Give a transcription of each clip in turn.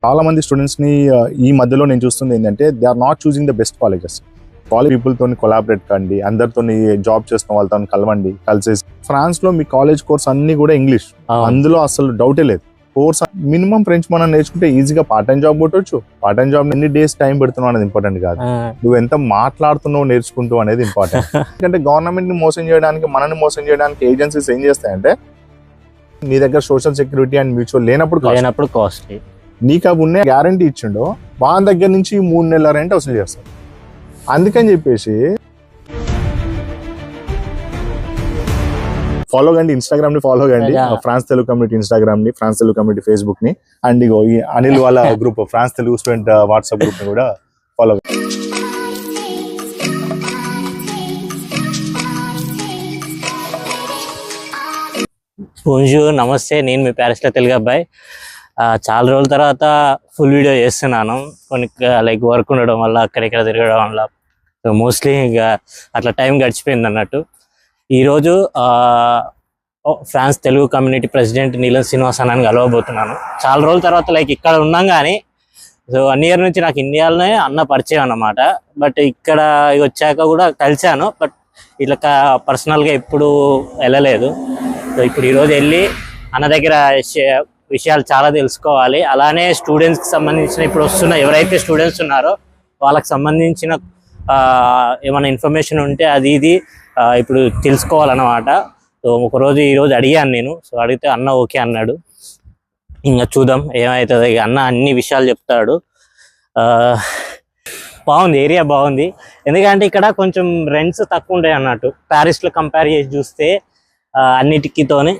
చాలా మంది స్టూడెంట్స్ ని ఈ మధ్యలో నేను చూస్తుంది ఏంటంటే they are not choosing the best colleges. College people తోని కొలాబరేట్ కండి, అందరితో జాబ్ చేస్తున్న వాళ్ళతో కలవండి, కలిసేసి. ఫ్రాన్స్ లో మీ కాలేజ్ కోర్స్ అన్ని కూడా ఇంగ్లీష్, అందులో అసలు డౌటే లేదు. కోర్స్ మినిమం ఫ్రెంచ్ మనం నేర్చుకుంటే ఈజీగా పార్ట్ టైం జాబ్ కొట్టొచ్చు. పార్ట్ టైం జాబ్ ఎన్ని డేస్ టైం పెడుతున్నావు అనేది ఇంపార్టెంట్ కాదు, నువ్వు ఎంత మాట్లాడుతున్నావు నేర్చుకుంటూ అనేది ఇంపార్టెంట్. ఎందుకంటే గవర్నమెంట్ ని మోసం చేయడానికి, మనల్ని మోసం చేయడానికి ఏజెన్సీస్ ఏం చేస్తాయంటే నీ దగ్గర సోషల్ సెక్యూరిటీ అండ్ మ్యూచువల్ లేనప్పుడు కాస్ట్లీ నీకు అవి ఉన్న గ్యారంటీ ఇచ్చిండో వాళ్ళ దగ్గర నుంచి 3 నెలల రెంట్ వసూలు చేస్తాడు. అందుకని చెప్పేసి ఫాలో కండి, ఇన్స్టాగ్రామ్ ని ఫాలో కండి, ఫ్రాన్స్ తెలుగు కమ్యూనిటీ ఇన్స్టాగ్రామ్ ని, ఫ్రాన్స్ తెలుగు కమ్యూనిటీ ఫేస్బుక్ ని, అండ్ ఇగో ఈ అనిల్ వాళ్ళ group France Telugu student WhatsApp group ని కూడా ఫాలో కండి. బోన్జూర్, నమస్తే. నేను మీ ప్యారిస్లో తెలుగు అబ్బాయి. చాలా రోజుల తర్వాత ఫుల్ వీడియో చేస్తున్నాను. కొన్ని లైక్ వర్క్ ఉండడం వల్ల, అక్కడిక్కడ తిరగడం వల్ల మోస్ట్లీ ఇంకా అట్లా టైం గడిచిపోయింది అన్నట్టు. ఈరోజు ఫ్రాన్స్ తెలుగు కమ్యూనిటీ ప్రెసిడెంట్ నీలం శ్రీనివాస్ అన్నని కలవబోతున్నాను. చాలా రోజుల తర్వాత లైక్ ఇక్కడ ఉన్నాం కానీ, సో 1 year నుంచి నాకు ఇండియాలోనే అన్న పరిచయం అన్నమాట. బట్ ఇక్కడ వచ్చాక కూడా కలిశాను, బట్ ఇట్లా పర్సనల్గా ఎప్పుడు వెళ్ళలేదు. సో ఇప్పుడు ఈరోజు వెళ్ళి అన్న దగ్గర విషయాలు చాలా తెలుసుకోవాలి. అలానే స్టూడెంట్స్కి సంబంధించిన ఇప్పుడు వస్తున్న ఎవరైతే స్టూడెంట్స్ ఉన్నారో వాళ్ళకి సంబంధించిన ఏమైనా ఇన్ఫర్మేషన్ ఉంటే అది ఇప్పుడు తెలుసుకోవాలన్నమాట. సో ఒకరోజు ఈరోజు అడిగాను నేను. సో అడిగితే అన్న ఓకే అన్నాడు. ఇంకా చూద్దాం ఏమవుతుంది. అన్న అన్ని విషయాలు చెప్తాడు. బాగుంది, ఏరియా బాగుంది. ఎందుకంటే ఇక్కడ కొంచెం రెంట్స్ తక్కువ ఉంటాయి అన్నట్టు. ప్యారిస్లో కంపేర్ చేసి చూస్తే అన్నిటికీతోనే.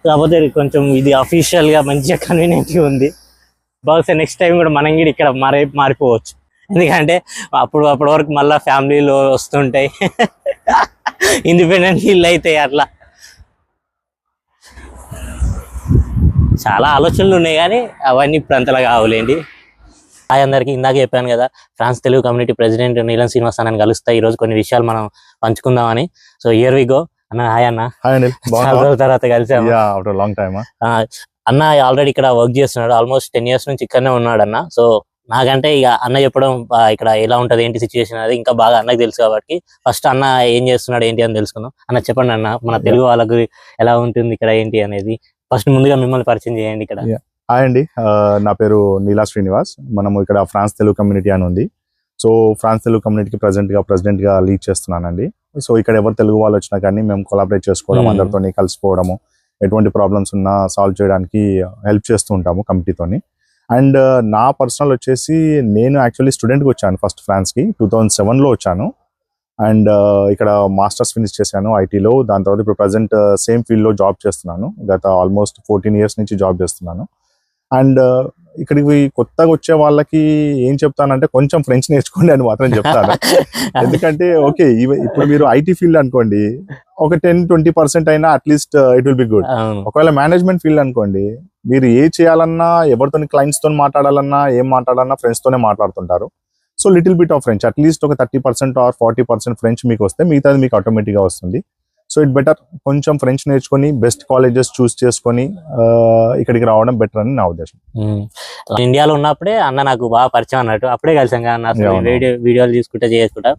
కాకపోతే కొంచెం ఇది అఫీషియల్గా మంచిగా కన్వీనియంట్గా ఉంది. బహుశా నెక్స్ట్ టైం కూడా మనం కూడా ఇక్కడ మారిపోవచ్చు. ఎందుకంటే అప్పటి వరకు మళ్ళీ ఫ్యామిలీలో వస్తుంటాయి, ఇండిపెండెంట్ ఇల్లు అవుతాయి. అట్లా చాలా ఆలోచనలు ఉన్నాయి కానీ అవన్నీ ఇప్పుడు అంతలా కావాలండి. హాయ్ అందరికీ. ఇందాక చెప్పాను కదా, ఫ్రాన్స్ తెలుగు కమ్యూనిటీ ప్రెసిడెంట్ నీలం శ్రీనివాస్ అన్నని కలుస్తా. ఈరోజు కొన్ని విషయాలు మనం పంచుకుందామని. So here we go. అన్న హాయ్ అన్న. చాలా రోజుల తర్వాత కలిసాము. అన్న ఆల్రెడీ ఇక్కడ వర్క్ చేస్తున్నాడు. ఆల్మోస్ట్ 10 years నుంచి ఇక్కడనే ఉన్నాడు అన్న. సో నాకంటే ఇక అన్న చెప్పడం ఇక్కడ ఎలా ఉంటుంది ఏంటి సిచ్యువేషన్ అది ఇంకా బాగా అన్నకు తెలుసు కాబట్టి ఫస్ట్ అన్న ఏం చేస్తున్నాడు ఏంటి అని తెలుసుకుందాం. అన్న చెప్పండి అన్న, మన తెలుగు వాళ్ళకు ఎలా ఉంటుంది ఇక్కడ ఏంటి అనేది. ఫస్ట్ ముందుగా మిమ్మల్ని పరిచయం చేయండి ఇక్కడ. హాయ్ అండి, నా పేరు నీలా శ్రీనివాస్. మనము ఇక్కడ ఫ్రాన్స్ తెలుగు కమ్యూనిటీ అని ఉంది. సో ఫ్రాన్స్ తెలుగు కమ్యూనిటీకి ప్రెసిడెంట్ గా లీడ్ చేస్తున్నానండి. సో ఇక్కడ ఎవరు తెలుగు వాళ్ళు వచ్చినా కానీ మేము కొలాబరేట్ చేసుకోవడం, అందరితో కలిసిపోవడము, ఎటువంటి ప్రాబ్లమ్స్ ఉన్నా సాల్వ్ చేయడానికి హెల్ప్ చేస్తూ ఉంటాము కమిటీతోని. అండ్ నా పర్సనల్ వచ్చేసి నేను యాక్చువల్లీ స్టూడెంట్కి వచ్చాను ఫస్ట్ ఫ్రాన్స్కి 2007లో వచ్చాను. అండ్ ఇక్కడ మాస్టర్స్ ఫినిష్ చేశాను ఐటీలో. దాని తర్వాత ఇప్పుడు ప్రజెంట్ సేమ్ ఫీల్డ్లో జాబ్ చేస్తున్నాను. గత ఆల్మోస్ట్ 14 years నుంచి జాబ్ చేస్తున్నాను. అండ్ ఇక్కడికి కొత్తగా వచ్చే వాళ్ళకి ఏం చెప్తానంటే కొంచెం ఫ్రెంచ్ నేర్చుకోండి అని మాత్రం చెప్తాను. ఎందుకంటే ఓకే, ఇప్పుడు మీరు ఐటీ ఫీల్డ్ అనుకోండి, ఒక 10-20% అయినా at least it will be good. ఒకవేళ మేనేజ్మెంట్ ఫీల్డ్ అనుకోండి, మీరు ఏ చేయాలన్నా, ఎవరితో క్లయింట్స్ తో మాట్లాడాలన్నా, ఏం మాట్లాడాలన్నా ఫ్రెండ్స్ తోనే మాట్లాడుతుంటారు. So little bit of French, at least ఒక 30% ఆర్ 40% ఫ్రెంచ్ మీకు వస్తే మిగతాది మీకు ఆటోమేటిక్ గా వస్తుంది. సో ఇట్ బెటర్ కొంచెం ఫ్రెంచ్ నేర్చుకొని బెస్ట్ కాలేజెస్ చూస్ చేసుకొని ఇక్కడికి రావడం బెటర్ అని నా ఉద్దేశం. ఇండియాలో ఉన్నప్పుడే అన్న నాకు బాగా పరిచయం అన్నట్టు. అప్పుడే కలిసాం కదా, వీడియోలు తీసుకుంటా చేసుకుంటా.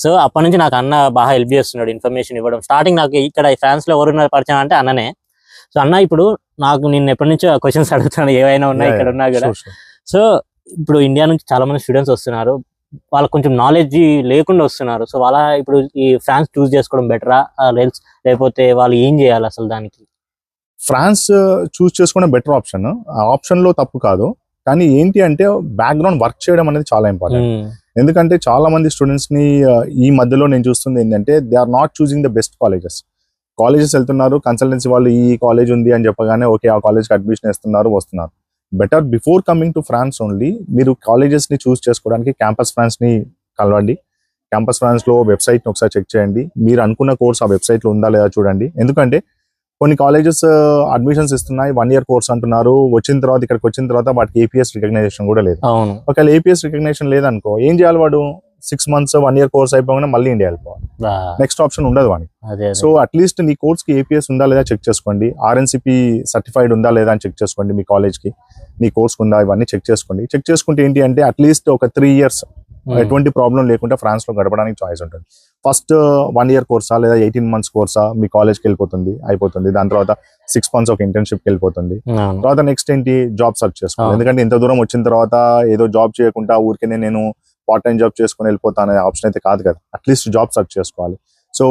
సో అప్పటి నుంచి నాకు అన్న బాగా హెల్ప్ చేస్తున్నాడు, ఇన్ఫర్మేషన్ ఇవ్వడం. స్టార్టింగ్ నాకు ఇక్కడ ఫ్రాన్స్ లో ఎవరున్నారు పరిచయం అంటే అన్ననే. సో అన్న ఇప్పుడు నాకు నేను ఎప్పటి నుంచో క్వశ్చన్స్ అడుగుతాను, ఏవైనా ఉన్నాయి ఇక్కడ ఉన్నా కూడా. సో ఇప్పుడు ఇండియా నుంచి చాలా మంది స్టూడెంట్స్ వస్తున్నారు, వాళ్ళకి కొంచెం నాలెడ్జ్ లేకుండా వస్తున్నారు. సో వాళ్ళ ఇప్పుడు ఈ ఫ్రాన్స్ చూస్ చేసుకోవడం బెటరా లేకపోతే వాళ్ళు ఏం చేయాలి అసలు దానికి? ఫ్రాన్స్ చూస్ చేసుకోవడం బెటర్ ఆప్షన్. ఆ ఆప్షన్ లో తప్పు కాదు, కానీ ఏంటి అంటే బ్యాక్గ్రౌండ్ వర్క్ చేయడం అనేది చాలా ఇంపార్టెంట్. ఎందుకంటే చాలా మంది స్టూడెంట్స్ ని ఈ మధ్యలో నేను చూస్తుంది ఏంటంటే they are not choosing the best colleges వెళ్తున్నారు. కన్సల్టెన్సీ వాళ్ళు ఈ కాలేజ్ ఉంది అని చెప్పగానే ఓకే ఆ కాలేజ్కి అడ్మిషన్ ఇస్తున్నారు, వస్తున్నారు. Better before coming to France only మీరు కాలేజెస్ ని చూస్ చేసుకోవడానికి క్యాంపస్ ఫ్రాన్స్ ని కలవండి. క్యాంపస్ ఫ్రాన్స్ లో వెబ్సైట్ ని ఒకసారి చెక్ చేయండి. మీరు అనుకున్న కోర్స్ ఆ వెబ్సైట్ లో ఉందా లేదా చూడండి. ఎందుకంటే కొన్ని కాలేజెస్ అడ్మిషన్స్ ఇస్తున్నాయి, 1 year కోర్స్ అంటున్నారు. ఇక్కడికి వచ్చిన తర్వాత వాటికి ఏపీఎస్ రికగ్నైజేషన్ కూడా లేదు. ఒకవేళ ఏపీఎస్ రికగ్నైజేషన్ లేదనుకో ఏం చేయాలి వాడు? 6 months 1 year కోర్స్ అయిపోగానే మళ్ళీ ఇండియా వెళ్ళిపోవాలి. నెక్స్ట్ ఆప్షన్ ఉండదు వానికి. సో అట్లీస్ట్ నీ కోర్స్ కి APS ఉందా లేదా చెక్ చేసుకోండి, RNCP సర్టిఫైడ్ ఉందా లేదా అని చెక్ చేసుకోండి, మీ కాలేజ్ కి నీ కోర్స్ ఉందా ఇవన్నీ చెక్ చేసుకోండి. చెక్ చేసుకుంటే ఏంటి అంటే అట్లీస్ట్ ఒక 3 years ఎటువంటి ప్రాబ్లం లేకుండా ఫ్రాన్స్ లో గడపడానికి చాయిస్ ఉంటుంది. ఫస్ట్ 1 year కోర్సా లేదా 18 months కోర్సా మీ కాలేజ్కి వెళ్ళిపోతుంది, అయిపోతుంది. దాని తర్వాత 6 months ఒక ఇంటర్న్షిప్కి వెళ్ళిపోతుంది. తర్వాత నెక్స్ట్ ఏంటి, జాబ్ సర్చ్ చేసుకోవాలి. ఎందుకంటే ఇంత దూరం వచ్చిన తర్వాత ఏదో జాబ్ చేయకుండా ఊరికే నేను పార్ట్ టైం జాబ్ చేసుకుని వెళ్ళిపోతాను అనే ఆప్షన్ అయితే కాదు కదా. అట్లీస్ట్ జాబ్ సర్చ్ చేసుకోవాలి. సో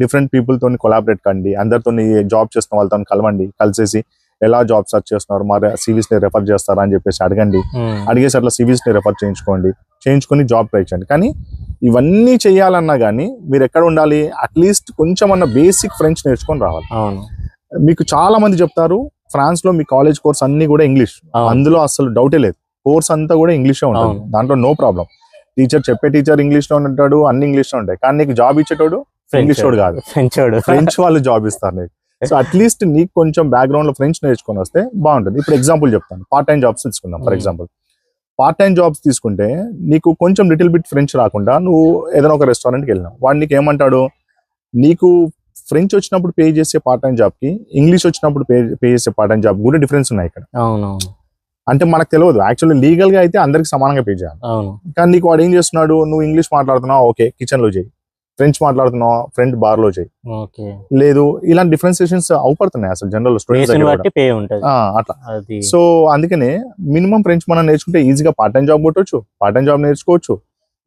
డిఫరెంట్ పీపుల్ తోని కొలాబరేట్ కండి, అందరితో జాబ్ చేస్తున్న వాళ్ళతో కలవండి, కలిసేసి ఎలా జాబ్ సర్చ్ చేస్తున్నారు, మరి సివిస్ ని రెఫర్ చేస్తారా అని చెప్పేసి అడగండి. అడిగేసి అట్లా సివిస్ ని రెఫర్ చేయించుకొని జాబ్ ట్రై చేయండి. కానీ ఇవన్నీ చేయాలన్నా కానీ మీరు ఎక్కడ ఉండాలి, అట్లీస్ట్ కొంచెం అన్న బేసిక్ ఫ్రెంచ్ నేర్చుకొని రావాలి. మీకు చాలా మంది చెప్తారు ఫ్రాన్స్ లో మీ కాలేజ్ కోర్స్ అన్ని కూడా ఇంగ్లీష్, అందులో అసలు డౌటే లేదు. కోర్స్ అంతా కూడా ఇంగ్లీషే ఉంటుంది, దాంట్లో నో ప్రాబ్లం. చెప్పే టీచర్ ఇంగ్లీష్ లో ఉంటాడు, అన్ని ఇంగ్లీష్ లో ఉంటాయి. కానీ నీకు జాబ్ ఇచ్చేటోడు ఇంగ్లీష్ వాడు కాదు, ఫ్రెంచ్ వాళ్ళు జాబ్ ఇస్తారు నీకు. సో అట్లీస్ట్ నీకు కొంచెం బ్యాక్గ్రౌండ్ లో ఫ్రెంచ్ నేర్చుకొని వస్తే బాగుంటుంది. ఇప్పుడు ఎగ్జాంపుల్ చెప్తాను, పార్ట్ టైం జాబ్స్ తీసుకుందాం. For example part time jobs తీసుకుంటే నీకు కొంచెం లిటిల్ బిట్ ఫ్రెంచ్ రాకుండా నువ్వు ఏదైనా ఒక రెస్టారెంట్కి వెళ్ళినావు, వాడు నీకు ఏమంటాడు, నీకు ఫ్రెంచ్ వచ్చినప్పుడు పే చేసే పార్ట్ టైం జాబ్ కి ఇంగ్లీష్ వచ్చినప్పుడు పే చేసే పార్ట్ టైం జాబ్ కూడా డిఫరెన్స్ ఉన్నాయి ఇక్కడ. అంటే మనకు తెలియదు, యాక్చువల్లీ లీగల్ గా అయితే అందరికి సమానంగా పే చేయాలి. కానీ నీకు వాడు ఏం చేస్తున్నాడు, నువ్వు ఇంగ్లీష్ మాట్లాడుతున్నావు, ఓకే కిచెన్ లో చేయి, ఫ్రెంచ్ మాట్లాడుతున్నావు, ఫ్రెంచ్ బార్ లో చేయి, లేదు ఇలాంటి డిఫరెన్సియేషన్స్ అవుపడుతున్నాయి అసలు జనరల్ స్టూడెంట్స్ అట్లా. సో అందుకనే మినిమం ఫ్రెంచ్ మనం నేర్చుకుంటే ఈజీగా పార్ట్ టైం జాబ్ కొట్టవచ్చు, పార్ట్ టైం జాబ్ నేర్చుకోవచ్చు.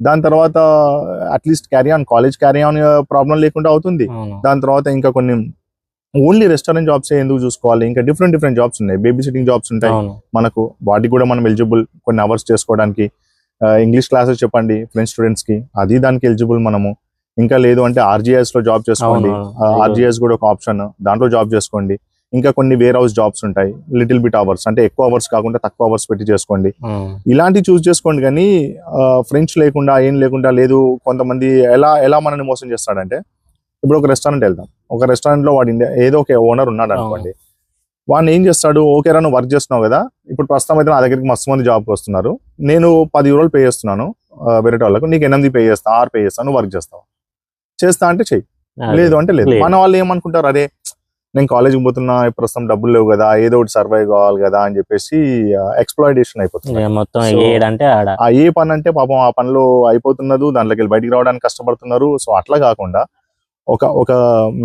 దాని తర్వాత at least college carry on problem లేకుండా అవుతుంది. దాని తర్వాత ఇంకా కొన్ని ఓన్లీ రెస్టారెంట్ జాబ్స్ ఎందుకు చూసుకోవాలి, ఇంకా డిఫరెంట్ జాబ్స్ ఉన్నాయి, బేబీ సిట్టింగ్ జాబ్స్ ఉంటాయి మనకు, వాటికి కూడా మనం ఎలిజిబుల్ కొన్ని అవర్స్ చేసుకోవడానికి. ఇంగ్లీష్ క్లాసెస్ చెప్పండి ఫ్రెంచ్ స్టూడెంట్స్ కి, అది దానికి ఎలిజిబుల్ మనము. ఇంకా లేదు అంటే RGS లో జాబ్ చేసుకోండి, RGS కూడా ఒక ఆప్షన్, దాంట్లో జాబ్ చేసుకోండి. ఇంకా కొన్ని వేర్ హౌస్ జాబ్స్ ఉంటాయి, లిటిల్ బిట్ అవర్స్, అంటే ఎక్కువ అవర్స్ కాకుండా తక్కువ అవర్స్ పెట్టి చేసుకోండి. ఇలాంటివి చూస్ చేసుకోండి. కానీ ఫ్రెంచ్ లేకుండా ఏం లేకుండా లేదు. కొంతమంది ఎలా మనల్ని మోసం చేస్తాడంటే, ఇప్పుడు ఒక రెస్టారెంట్ వెళ్తాం, ఒక రెస్టారెంట్ లో వాడు ఏదో ఒక ఓనర్ ఉన్నాడు అనుకోండి, వాడిని ఏం చేస్తాడు, ఓకే రా నువ్వు వర్క్ చేస్తున్నావు కదా, ఇప్పుడు ప్రస్తుతం అయితే నా దగ్గరికి మస్తు మంది జాబ్కి వస్తున్నారు, నేను 10 euros పే చేస్తున్నాను వేరే వాళ్ళకు, నీకు 8 పే చేస్తా, 6 పే చేస్తాను, నువ్వు వర్క్ చేస్తా అంటే చెయ్యి, లేదు అంటే లేదు. మన వాళ్ళు ఏమనుకుంటారు, అరే నేను కాలేజ్కి పోతున్నా, ప్రస్తుతం డబ్బులు లేవు కదా, ఏదో ఒకటి సర్వైవ్ కావాలి కదా అని చెప్పేసి ఎక్స్ప్లాయిటేషన్ అయిపోతుంది మొత్తం. ఏ పని అంటే పాపం ఆ పనిలో అయిపోతున్నది, దాంట్లోకి వెళ్ళి బయటికి రావడానికి కష్టపడుతున్నారు. సో అట్లా కాకుండా ఒక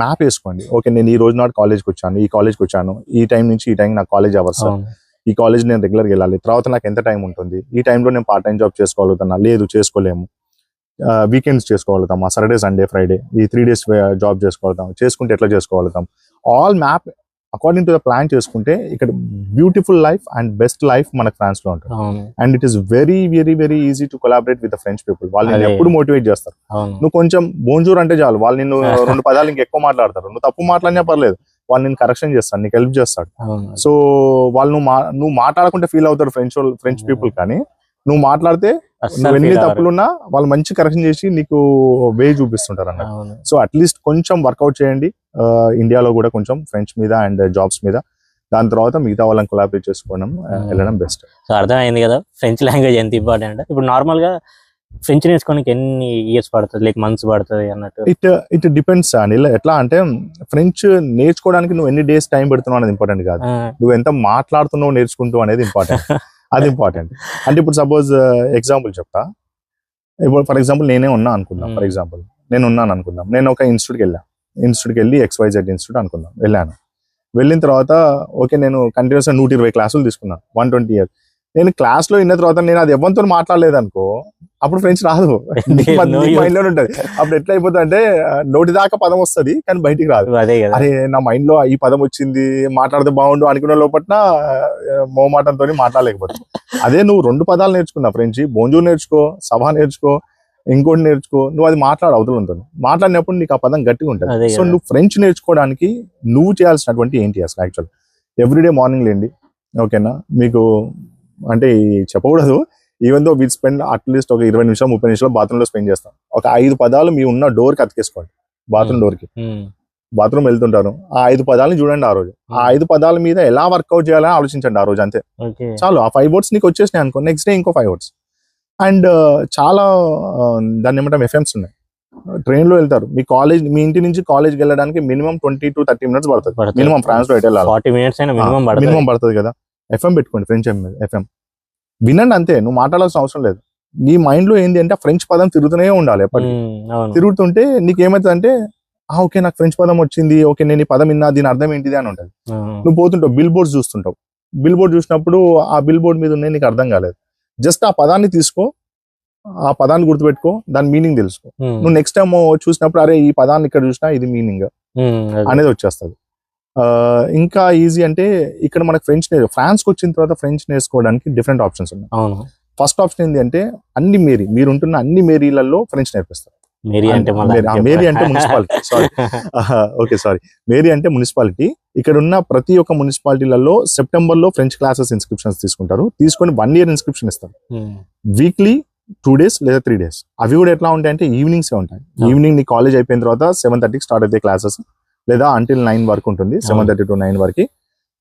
మ్యాప్ వేసుకోండి, ఓకే నేను ఈ రోజు నాడు కాలేజ్కి వచ్చాను, ఈ కాలేజ్కి వచ్చాను, ఈ టైం నుంచి ఈ టైం నాకు కాలేజ్ అవర్స్, ఈ కాలేజ్ నేను రెగ్యులర్గా వెళ్ళాలి, తర్వాత నాకు ఎంత టైం ఉంటుంది, ఈ టైంలో నేను పార్ట్ టైం జాబ్ చేసుకోగలుగుతున్నా, లేదు చేసుకోలేము, వీకెండ్స్ చేసుకోగలుగుతాం, సాటర్డే సండే ఫ్రైడే ఈ 3 days జాబ్ చేసుకోగలుగుతాం, చేసుకుంటే ఎట్లా చేసుకోగలుగుతాం, all map according to the plan చేసుకుంటే ఇక్కడ beautiful life and best life మనకు ఫ్రాన్స్ లో ఉంటుంది. And it is very very very easy to collaborate with the French people. వాళ్ళు నిన్ను ఎప్పుడు మోటివేట్ చేస్తారు. నువ్వు కొంచెం బోంజూర్ అంటే చాలు, వాళ్ళు నిన్ను 2 పదాలు ఇంకెక్కువ మాట్లాడతారు. నువ్వు తప్పు మాట్లాడినా పర్లేదు, వాళ్ళు నేను కరెక్షన్ చేస్తాడు, నీకు హెల్ప్ చేస్తాడు. సో వాళ్ళు నువ్వు మాట్లాడకుండా ఫీల్ అవుతారు ఫ్రెంచ్ పీపుల్. కానీ నువ్వు మాట్లాడితే నువ్వు ఎన్ని తప్పులున్నా వాళ్ళు మంచి కరెక్షన్ చేసి నీకు వే చూపిస్తుంటారు అన్నమాట. సో అట్లీస్ట్ కొంచెం వర్కౌట్ చేయండి ఇండియాలో కూడా కొంచెం ఫ్రెంచ్ మీద అండ్ జాబ్స్ మీద. దాని తర్వాత మిగతా వాళ్ళని కొలాబరేట్ చేసుకోవడం వెళ్ళడం బెస్ట్. సో అర్థమైంది కదా ఫ్రెంచ్ లాంగ్వేజ్ ఎంత ఇంపార్టెంట్. ఇప్పుడు నార్మల్ గా ఫ్రెంచ్ నేర్చుకోవడానికి ఎన్ని ఇయర్స్ పడుతుంది, లైక్ మంత్స్ పడుతుంది అన్నట్టు? ఇట్ డిపెండ్స్ అని. ఎట్లా అంటే ఫ్రెంచ్ నేర్చుకోవడానికి నువ్వు ఎన్ని డేస్ టైం పెడుతున్నావు అనేది ఇంపార్టెంట్ కాదు, నువ్వు ఎంత మాట్లాడుతున్నావు నేర్చుకుంటూ అనేది ఇంపార్టెంట్. అది ఇంపార్టెంట్. అంటే ఇప్పుడు సపోజ్ ఎగ్జాంపుల్ చెప్తా, ఇప్పుడు ఫర్ ఎగ్జాంపుల్ నేనే ఉన్నా అనుకుందాం, ఫర్ ఎగ్జాంపుల్ నేను ఉన్నాను అనుకుందాం, నేను ఒక ఇన్స్టిట్యూట్కి వెళ్ళి XYZ ఇన్స్టిట్యూట్ అనుకుందాం, వెళ్ళిన తర్వాత ఓకే నేను కంటిన్యూస్గా 120 క్లాసులు తీసుకున్నాను 120 years. నేను క్లాస్లో విన్న తర్వాత నేను అది ఎవరితో మాట్లాడలేదు అనుకో, అప్పుడు ఫ్రెంచ్ రాదు, మైండ్ లో ఉంటది. అప్పుడు ఎట్లా అయిపోతుంది అంటే నోటి దాకా పదం వస్తుంది కానీ బయటికి రాదు. అరే నా మైండ్ లో ఈ పదం వచ్చింది, మాట్లాడితే బాగుండు అనుకున్న లోపల మోమాటంతో మాట్లాడలేకపోతుంది. అదే నువ్వు 2 పదాలు నేర్చుకున్నా ఫ్రెంచ్, బోంజూర్ నేర్చుకో, సభా నేర్చుకో, ఇంకోటి నేర్చుకో, నువ్వు అది అవతల ఉంటుంది. మాట్లాడినప్పుడు నీకు ఆ పదం గట్టిగా ఉంటుంది. సో నువ్వు ఫ్రెంచ్ నేర్చుకోవడానికి నువ్వు చేయాల్సినటువంటి ఏంటి అసలు యాక్చువల్ ఎవ్రీడే మార్నింగ్ లేండి, ఓకేనా? మీకు అంటే చెప్పకూడదు, even though we spend at least ఒక 20 నిమిషాలు 30 నిమిషాలు బాత్రూమ్ లో స్పెండ్ చేస్తాం. ఒక 5 పదాలు మీ ఉన్న డోర్ కి అతికేసుకోండి, బాత్రూమ్ డోర్ కి. బాత్రూమ్ వెళ్తుంటారు, ఆ 5 పదాలను చూడండి. ఆ రోజు ఆ 5 పదాల మీద ఎలా వర్కౌట్ చేయాలని ఆలోచించండి ఆ రోజు, అంతే చాలు. ఆ 5 words నీకు వచ్చేసినాయి అనుకో, నెక్స్ట్ డే ఇంకో 5 words, అండ్ చాలా దాన్ని ఏమంటాం ఎఫ్ఎంస్ ఉన్నాయి. ట్రైన్లో వెళ్తారు. మీ ఇంటి నుంచి కాలేజ్కి వెళ్ళడానికి మినిమం 20 to 30 minutes పడుతుంది మినిమం. ఫ్రాన్స్ లో ఎటు వెళ్ళాలి 40 minutes అయినా మినిమం పడుతుంది కదా. ఎఫ్ఎం పెట్టుకోండి, ఫ్రెంచ్ ఎఫ్ఎం వినండి అంతే, నువ్వు మాట్లాడాల్సిన అవసరం లేదు. నీ మైండ్ లో ఏంది అంటే ఫ్రెంచ్ పదం తిరుగుతూనే ఉండాలి ఎప్పటికీ. తిరుగుతుంటే నీకు ఏమవుతుంది అంటే ఓకే నాకు ఫ్రెంచ్ పదం వచ్చింది, ఓకే నేను ఈ పదం విన్నా, దీని అర్థం ఏంటిది అని ఉంటుంది. నువ్వు పోతుంటావు, బిల్ బోర్డ్స్ చూస్తుంటావు. బిల్ బోర్డ్ చూసినప్పుడు ఆ బిల్ బోర్డ్ మీద ఉన్నాయి నీకు అర్థం కాలేదు, జస్ట్ ఆ పదాన్ని తీసుకో, ఆ పదాన్ని గుర్తుపెట్టుకో, దాని మీనింగ్ తెలుసుకో. నువ్వు నెక్స్ట్ టైం చూసినప్పుడు అరే ఈ పదాన్ని ఇక్కడ చూసినా ఇది మీనింగ్ అనేది వచ్చేస్తుంది. ఇంకా ఈజీ అంటే ఇక్కడ మనకు ఫ్రాన్స్కి వచ్చిన తర్వాత ఫ్రెంచ్ నేర్చుకోవడానికి డిఫరెంట్ ఆప్షన్స్ ఉన్నాయి. ఫస్ట్ ఆప్షన్ ఏంటి అంటే మీరుంటున్న అన్ని మేరీలలో ఫ్రెంచ్ నేర్పిస్తారు. మేరీ అంటే మున్సిపాలిటీ, సారీ ఓకే సారీ, మేరీ అంటే మున్సిపాలిటీ. ఇక్కడ ఉన్న ప్రతి ఒక్క మున్సిపాలిటీలలో సెప్టెంబర్ లో ఫ్రెంచ్ క్లాసెస్ ఇన్స్క్రిప్షన్స్ తీసుకుంటారు. తీసుకొని 1 year ఇన్స్క్రిప్షన్ ఇస్తారు. వీక్లీ 2 days లేదా 3 days. అవి కూడా ఎట్లా ఉంటాయి అంటే ఈవినింగ్స్ ఉంటాయి. ఈవినింగ్ నీ కాలేజ్ అయిపోయిన తర్వాత 7:30కి స్టార్ట్ అయితే క్లాసెస్, లేదా until 9 వరకు ఉంటుంది. 7:30 to 9 వరకు.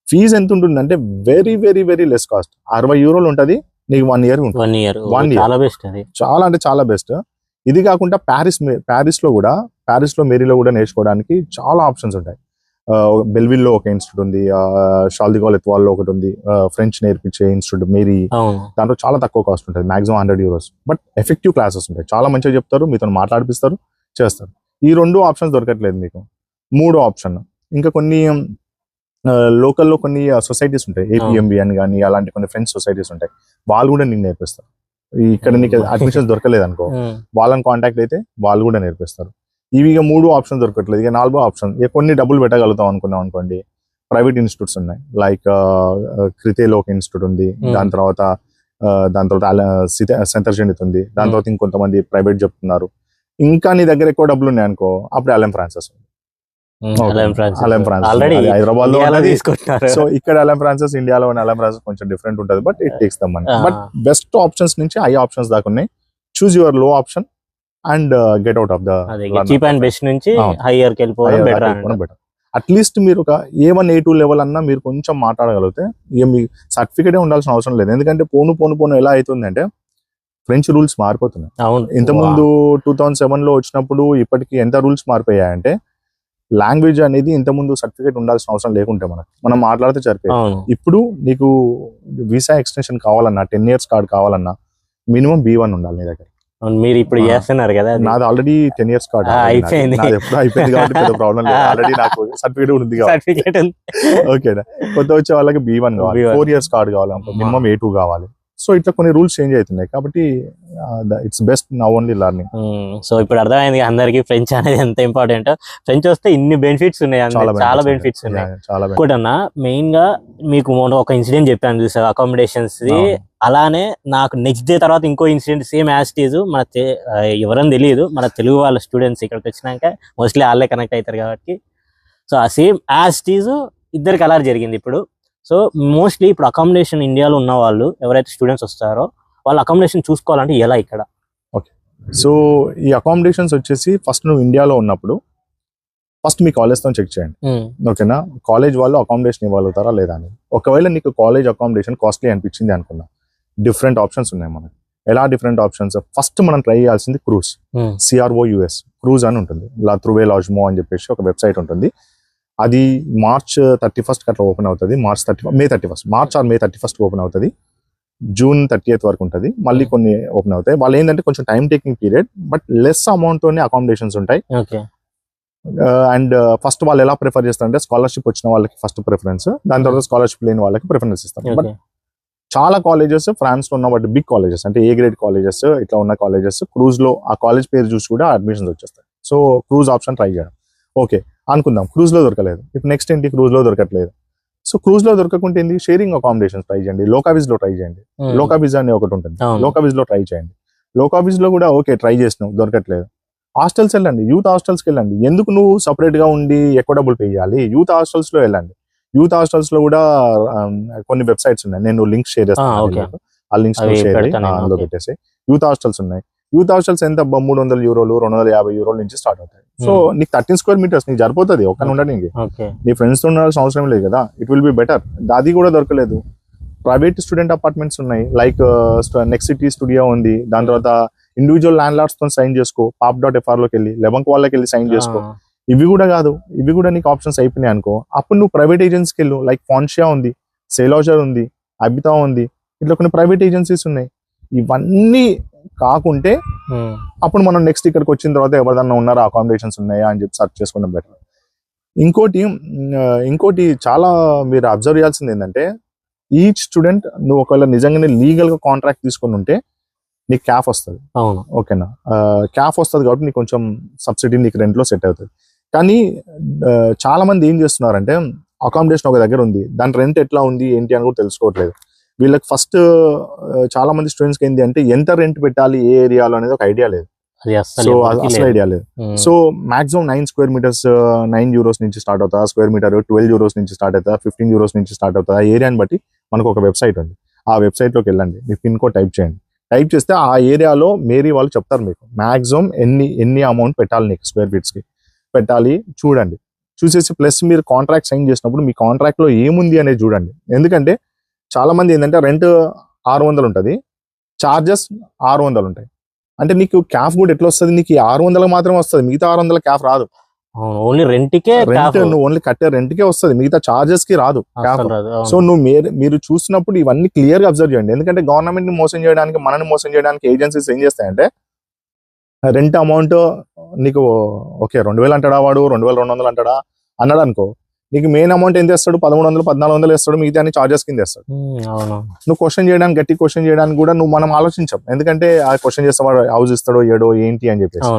ఫీజు ఎంత ఉంటుంది అంటే very very very less cost, €60 ఉంటుంది. నీకు 1 year ఉంటుంది. 1 year చాలా బెస్ట్, చాలా అంటే చాలా బెస్ట్. ఇది కాకుండా ప్యారిస్ లో మేరీలో కూడా నేర్చుకోవడానికి చాలా ఆప్షన్స్ ఉంటాయి. బెల్విల్ లో ఒక ఇన్స్టిట్యూట్ ఉంది, షాల్ ది గాల్ ఎత్వాల్ లో ఒకటి ఉంది, ఫ్రెంచ్ నేర్పించే ఇన్స్టిట్యూట్ మేరీ. దాంట్లో చాలా తక్కువ కాస్ట్ ఉంటుంది, మాక్సిమం €100. బట్ ఎఫెక్టివ్ క్లాసెస్ ఉంటాయి, చాలా మంచిగా చెప్తారు, మీతో మాట్లాడిపిస్తారు, చేస్తారు. ఈ 2 ఆప్షన్స్ దొరకట్లేదు మీకు. 3వ ఆప్షన్ ఇంకా కొన్ని లోకల్లో కొన్ని సొసైటీస్ ఉంటాయి, ఏపీఎంబి అని కానీ అలాంటి కొన్ని ఫ్రెండ్స్ సొసైటీస్ ఉంటాయి. వాళ్ళు కూడా నీకు నేర్పిస్తారు. ఇక్కడ నీకు అడ్మిషన్స్ దొరకలేదు అనుకో, వాళ్ళని కాంటాక్ట్ అయితే వాళ్ళు కూడా నేర్పిస్తారు. ఇవి 3 ఆప్షన్ దొరకట్లేదు. ఇక 4వ ఆప్షన్, కొన్ని డబ్బులు పెట్టగలుగుతాం అనుకున్నాం అనుకోండి, ప్రైవేట్ ఇన్స్టిట్యూట్స్ ఉన్నాయి. లైక్ క్రితేలో ఒక ఇన్స్టిట్యూట్ ఉంది, దాని తర్వాత సెంటర్ జెనిత్ ఉంది, దాని తర్వాత ఇంకొంతమంది ప్రైవేట్ చెప్తున్నారు. ఇంకా నీ దగ్గర ఎక్కువ డబ్బులు ఉన్నాయి అనుకో, అప్పుడు అలెం ఫ్రాన్సెస్ ఉంది. హైదరాబాద్ లో తీసుకుంటారు. సో ఇక్కడ అలెం ఫ్రాన్సెస్, ఇండియాలో అలెం ఫ్రాన్సెస్ కొంచెం డిఫరెంట్ ఉంటుంది, but it takes the money. But best options నుంచి హై ఆప్షన్స్ దాకా ఉన్నాయి. చూస్ యువర్ లో option and get out of the cheap and best నుంచి హైయర్ కి వెళ్ళిపోవడం బెటర్. అట్లీస్ట్ మీరు ఒక A1 A2 లెవెల్ అన్నా మీరు కొంచెం మాట్లాడగలిగితే ఇక మీ సర్టిఫికేటే ఉండాల్సిన అవసరం లేదు. ఎందుకంటే పోను ఎలా అవుతుంది అంటే ఫ్రెంచ్ రూల్స్ మారిపోతున్నాయి. ఇంతకుముందు 2007 లో వచ్చినప్పుడు ఇప్పటికి ఎంత రూల్స్ మారిపోయాయంటే, లాంగ్వేజ్ అనేది ఇంతకుముందు సర్టిఫికేట్ ఉండాల్సిన అవసరం లేకుంటే మనం మాట్లాడితే సరిపోయింది. ఇప్పుడు నీకు వీసా ఎక్స్టెన్షన్ కావాలన్నా, 10 years కార్డ్ కావాలన్నా మినిమం B1 ఉండాలి నీ దగ్గర. మీరు ఇప్పుడు చేస్తున్నారు కదా, నాది ఆల్రెడీ 10 years కార్డ్ అయిపోయింది కాబట్టి పెద్ద ప్రాబ్లం లేదు. ఆల్రెడీ నాకు సర్టిఫికేట్ ఉంది కాబట్టి ఓకేనా. కొత్త వచ్చే వాళ్ళకి B1 కావాలి, 4 years కార్డ్ కావాలి, మినిమం A2 కావాలి. సో ఇట్లా కొన్ని రూల్స్ చేంజ్ అవుతున్నాయి కాబట్టి it's best now only learning. So ఇప్పుడు అర్థమైంది అందరికి ఫ్రెంచ్ అనేది ఎంత ఇంపార్టెంట్. ఫ్రెంచ్ వస్తే ఇన్ని బెనిఫిట్స్ ఉన్నాయి, చాలా బెనిఫిట్స్ ఉన్నాయి. ఇంకోటన్నా మెయిన్ గా మీకు ఒక ఇన్సిడెంట్ చెప్పాను చూసారు అకామిడేషన్స్, అలానే నాకు నెక్స్ట్ డే తర్వాత ఇంకో ఇన్సిడెంట్ సేమ్ యాస్టీజ్. ఎవరని తెలియదు, మన తెలుగు వాళ్ళ స్టూడెంట్స్ ఇక్కడికి వచ్చినాక మోస్ట్లీ వాళ్ళే కనెక్ట్ అవుతారు కాబట్టి, సో ఆ సేమ్ యాస్టీజ్ ఇద్దరికి అలా జరిగింది. ఇప్పుడు సో మోస్ట్లీ ఇప్పుడు అకామిడేషన్ ఇండియాలో ఉన్న వాళ్ళు ఎవరైతే స్టూడెంట్స్ వస్తారో వాళ్ళు అకామిడేషన్ చూసుకోవాలంటే ఎలా ఇక్కడ? ఓకే, సో ఈ అకామిడేషన్స్ వచ్చేసి ఫస్ట్ నువ్వు ఇండియాలో ఉన్నప్పుడు ఫస్ట్ మీ కాలేజ్తో చెక్ చేయండి. ఓకేనా, కాలేజ్ వాళ్ళు అకామిడేషన్ ఇవ్వగలుగుతారా లేదా అని. ఒకవేళ నీకు కాలేజ్ అకామిడేషన్ కాస్ట్లీ అనిపించింది అనుకున్నా, డిఫరెంట్ ఆప్షన్స్ ఉన్నాయి మనకి. ఎలా డిఫరెంట్ ఆప్షన్స్? ఫస్ట్ మనం ట్రై చేయాల్సింది క్రూజ్, CROUS క్రూజ్ అని ఉంటుంది. లా త్రూవే లాజ్మో అని చెప్పేసి ఒక వెబ్సైట్ ఉంటుంది. అది March 31st అట్లా ఓపెన్ అవుతుంది. May 31st ఓపెన్ అవుతుంది. June 30th వరకు ఉంటుంది. మళ్ళీ కొన్ని ఓపెన్ అవుతాయి. వాళ్ళు ఏంటంటే కొంచెం time taking period, but less amount తోనే అకామిడేషన్స్ ఉంటాయి. అండ్ ఫస్ట్ వాళ్ళు ఎలా ప్రిఫర్ చేస్తారంటే స్కాలర్షిప్ వచ్చిన వాళ్ళకి ఫస్ట్ ప్రిఫరెన్స్, దాని తర్వాత స్కాలర్షిప్ లేని వాళ్ళకి ప్రిఫరెన్స్ ఇస్తారు. బట్ చాలా కాలేజెస్ ఫ్రాన్స్ లో ఉన్న వాటి బిగ్ కాలేజెస్ అంటే A grade కాలేజెస్ ఇట్లా ఉన్న కాలేజెస్ క్రూజ్ లో ఆ కాలేజ్ పేరు చూసి కూడా అడ్మిషన్స్ వచ్చేస్తాయి. సో క్రూజ్ ఆప్షన్ ట్రై చేయడం. ఓకే అనుకుందాం, క్రూజ్ లో దొరకలేదు. ఇప్పుడు నెక్స్ట్ ఏంటి, క్రూజ్ లో దొరకట్లేదు. సో క్రూజ్ లో దొరకకుంటే ఏంటి, షేరింగ్ అకామిడేషన్ ట్రై చేయండి. లోకావిజ్ లో ట్రై చేయండి. లోకావిజ్ అని ఒకటి ఉంటుంది, లోకావిజ్ లో ట్రై చేయండి. లోకావిజ్ లో కూడా ఓకే ట్రై చేసినావు, దొరకట్లేదు. హాస్టల్స్ వెళ్ళండి, యూత్ హాస్టల్స్కి వెళ్ళండి. ఎందుకు నువ్వు సపరేట్ గా ఉండి ఎక్కువ డబ్బులు పే చేయాలి? యూత్ హాస్టల్స్ లో వెళ్ళండి. యూత్ హాస్టల్స్ లో కూడా కొన్ని వెబ్సైట్స్ ఉన్నాయి, నేను లింక్ షేర్ చేస్తాను. ఆ లింక్స్ అందులో పెట్టేసి యూత్ హాస్టల్స్ ఉన్నాయి. యూత్ హాస్టల్స్ ఎంత €300, €250 నుంచి స్టార్ట్ అవుతాయి. సో నీకు 13 square meters నీకు సరిపోతుంది ఒక్క ఉండడానికి. నీ ఫ్రెండ్స్ తో ఉండాల్సిన అవసరం లేదు కదా. It will be better. అది కూడా దొరకలేదు, ప్రైవేట్ స్టూడెంట్ అపార్ట్మెంట్స్ ఉన్నాయి, లైక్ నెక్స్ట్ సిటీ స్టూడియో ఉంది. దాని తర్వాత ఇండివిజువల్ ల్యాండ్ లార్డ్స్ తో సైన్ చేసుకో, pop.fr లోకి వెళ్ళి లెబంక్ వాళ్ళకి వెళ్ళి సైన్ చేసుకో. ఇవి కూడా కాదు, ఇవి కూడా నీకు ఆప్షన్స్ అయిపోయినాయి అనుకో, అప్పుడు నువ్వు ప్రైవేట్ ఏజెన్సీకి వెళ్ళు. లైక్ ఫాన్షియా ఉంది, సేలాజర్ ఉంది, అబితా ఉంది, ఇట్లా కొన్ని ప్రైవేట్ ఏజెన్సీస్ ఉన్నాయి. ఇవన్నీ కాకుంటే అప్పుడు మనం నెక్స్ట్ ఇక్కడికి వచ్చిన తర్వాత ఎవరిదన్నా ఉన్నారా, అకామిడేషన్స్ ఉన్నాయా అని చెప్పి సర్చ్ చేసుకోవడం బెటర్. ఇంకోటి చాలా మీరు అబ్జర్వ్ చేయాల్సింది ఏంటంటే, ఈచ్ స్టూడెంట్ నువ్వు ఒకవేళ నిజంగానే లీగల్ గా కాంట్రాక్ట్ తీసుకొని ఉంటే నీకు క్యాఫ్ వస్తుంది. అవును, ఓకేనా, క్యాఫ్ వస్తుంది కాబట్టి నీకు కొంచెం సబ్సిడీ నీకు రెంట్ లో సెట్ అవుతుంది. కానీ చాలా మంది ఏం చేస్తున్నారంటే, అకామిడేషన్ ఒక దగ్గర ఉంది, దాని రెంట్ ఎట్లా ఉంది ఏంటి అని కూడా తెలుసుకోవట్లేదు. వీళ్ళకి ఫస్ట్ చాలా మంది స్టూడెంట్స్ కి ఏంటి అంటే, ఎంత రెంట్ పెట్టాలి ఏ ఏరియాలో అనేది ఒక ఐడియా లేదు. సో అసలు ఐడియా లేదు. So maximum 9 square metres 9 euros నుంచి స్టార్ట్ అవుతా, స్క్వేర్ మీటర్ 12 యూరోస్ నుంచి స్టార్ట్ అవుతా, 15 యూరోస్ నుంచి స్టార్ట్ అవుతా. ఆ ఏరియాని బట్టి మనకు ఒక వెబ్సైట్ ఉంది. ఆ వెబ్సైట్ లోకి వెళ్ళండి, మీ పిన్ కోడ్ టైప్ చేయండి. టైప్ చేస్తే ఆ ఏరియాలో మేరీ వాళ్ళు చెప్తారు మీకు మాక్సిమం ఎన్ని అమౌంట్ పెట్టాలి, నీకు స్క్వేర్ ఫీట్స్ కి పెట్టాలి చూడండి. చూసేసి ప్లస్ మీరు కాంట్రాక్ట్ సైన్ చేసినప్పుడు మీ కాంట్రాక్ట్ లో ఏముంది అనేది చూడండి. ఎందుకంటే చాలా మంది ఏంటంటే రెంట్ 600 ఉంటుంది, చార్జెస్ 600 ఉంటాయి. అంటే నీకు క్యాఫ్ కూడా ఎట్లా వస్తుంది, నీకు 600 మాత్రమే వస్తుంది, మిగతా 600 క్యాఫ్ రాదు. ఓన్లీ రెంట్కే, నువ్వు ఓన్లీ కట్టే రెంట్కే వస్తుంది, మిగతా చార్జెస్ కి రాదు క్యాఫ్. సో నువ్వు మీరు చూసినప్పుడు ఇవన్నీ క్లియర్ గా అబ్జర్వ్ చేయండి. ఎందుకంటే గవర్నమెంట్ ని మోసం చేయడానికి, మనని మోసం చేయడానికి ఏజెన్సీస్ ఏం చేస్తాయంటే, రెంట్ అమౌంట్ నీకు ఓకే 2000 అంటాడా వాడు, 2200 అంటాడా అన్నాడు అనుకో, నీకు మెయిన్ అమౌంట్ ఎంత ఇస్తాడు, 1300 1400 ఇస్తాడు, మిగతా అన్ని చార్జెస్ కింద ఇస్తాడు. నువ్వు క్వశ్చన్ చేయడానికి, గట్టి క్వశ్చన్ చేయడానికి కూడా మనం ఆలోచించాం. ఎందుకంటే ఆ క్వశ్చన్ చేస్తే వాడు హౌస్ ఇస్తాడో ఏడో ఏంటి అని చెప్పేసి.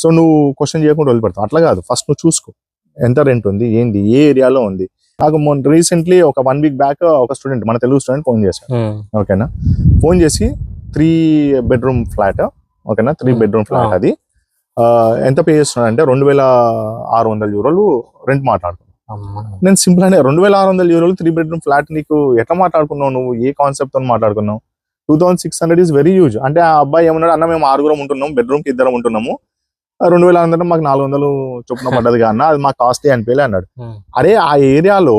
సో నువ్వు క్వశ్చన్ చేయకుండా వదిలిపెడతావు. అట్లా కాదు, ఫస్ట్ నువ్వు చూసుకో ఎంత రెంట్ ఉంది, ఏంది, ఏ ఏరియాలో ఉంది. నాకు రీసెంట్లీ ఒక 1 వీక్ బ్యాక్ ఒక స్టూడెంట్, మన తెలుగు స్టూడెంట్ ఫోన్ చేశాడు. ఓకేనా, ఫోన్ చేసి 3 బెడ్రూమ్ ఫ్లాట్, ఓకేనా, 3 బెడ్రూమ్ ఫ్లాట్, అది ఎంత పే చేస్తున్నాడు అంటే 2600 యూరోలు రెంట్ మాట్లాడుతున్నాను. నేను సింపుల్ అనే 2600 యూరోలు 3 బెడ్రూమ్ ఫ్లాట్ నీకు ఎట్లా మాట్లాడుకున్నావు, నువ్వు ఏ కాన్సెప్ట్ తో మాట్లాడుకున్నావు? 2600 ఈస్ వెరీ హ్యూజ్. అంటే ఆ అబ్బాయి ఏమన్నాడు, అన్న మేము 6 ఉంటున్నాం, బెడ్రూమ్ కి 2 ఉంటున్నాము, 2600 మాకు 400 చొప్పున పడ్డది అన్న, అది మాకు కాస్ట్లీ అనిపించలే అన్నాడు. అరే ఆ ఏరియాలో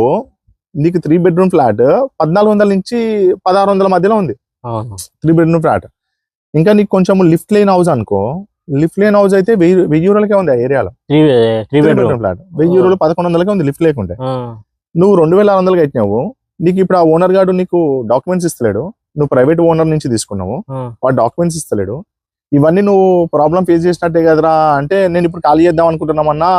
నీకు 3 బెడ్రూమ్ ఫ్లాట్ 1400 నుంచి 1600 మధ్యలో ఉంది, 3 బెడ్రూమ్ ఫ్లాట్. ఇంకా నీకు కొంచెం లిఫ్ట్ లేని హౌస్ అనుకో, లిఫ్ట్ లేని హౌస్ అయితే 1000 యూరోలకే ఉంది ఆ ఏరియాలో. 3 బెడ్రూమ్ ఫ్లాట్ 1000 యూరోలు 1100 ఉంది లిఫ్ట్ లేకుంటే. నువ్వు 2600 కట్టినావు, నీకు ఇప్పుడు ఆ ఓనర్ గారు నీకు డాక్యుమెంట్స్ ఇస్తలేడు, నువ్వు ప్రైవేట్ ఓనర్ నుంచి తీసుకున్నావు, వాడు డాక్యుమెంట్స్ ఇస్తలేడు. ఇవన్నీ నువ్వు ప్రాబ్లం ఫేస్ చేసినట్టే కదరా. అంటే నేను ఇప్పుడు ఖాళీ చేద్దాం అనుకుంటున్నామన్నా,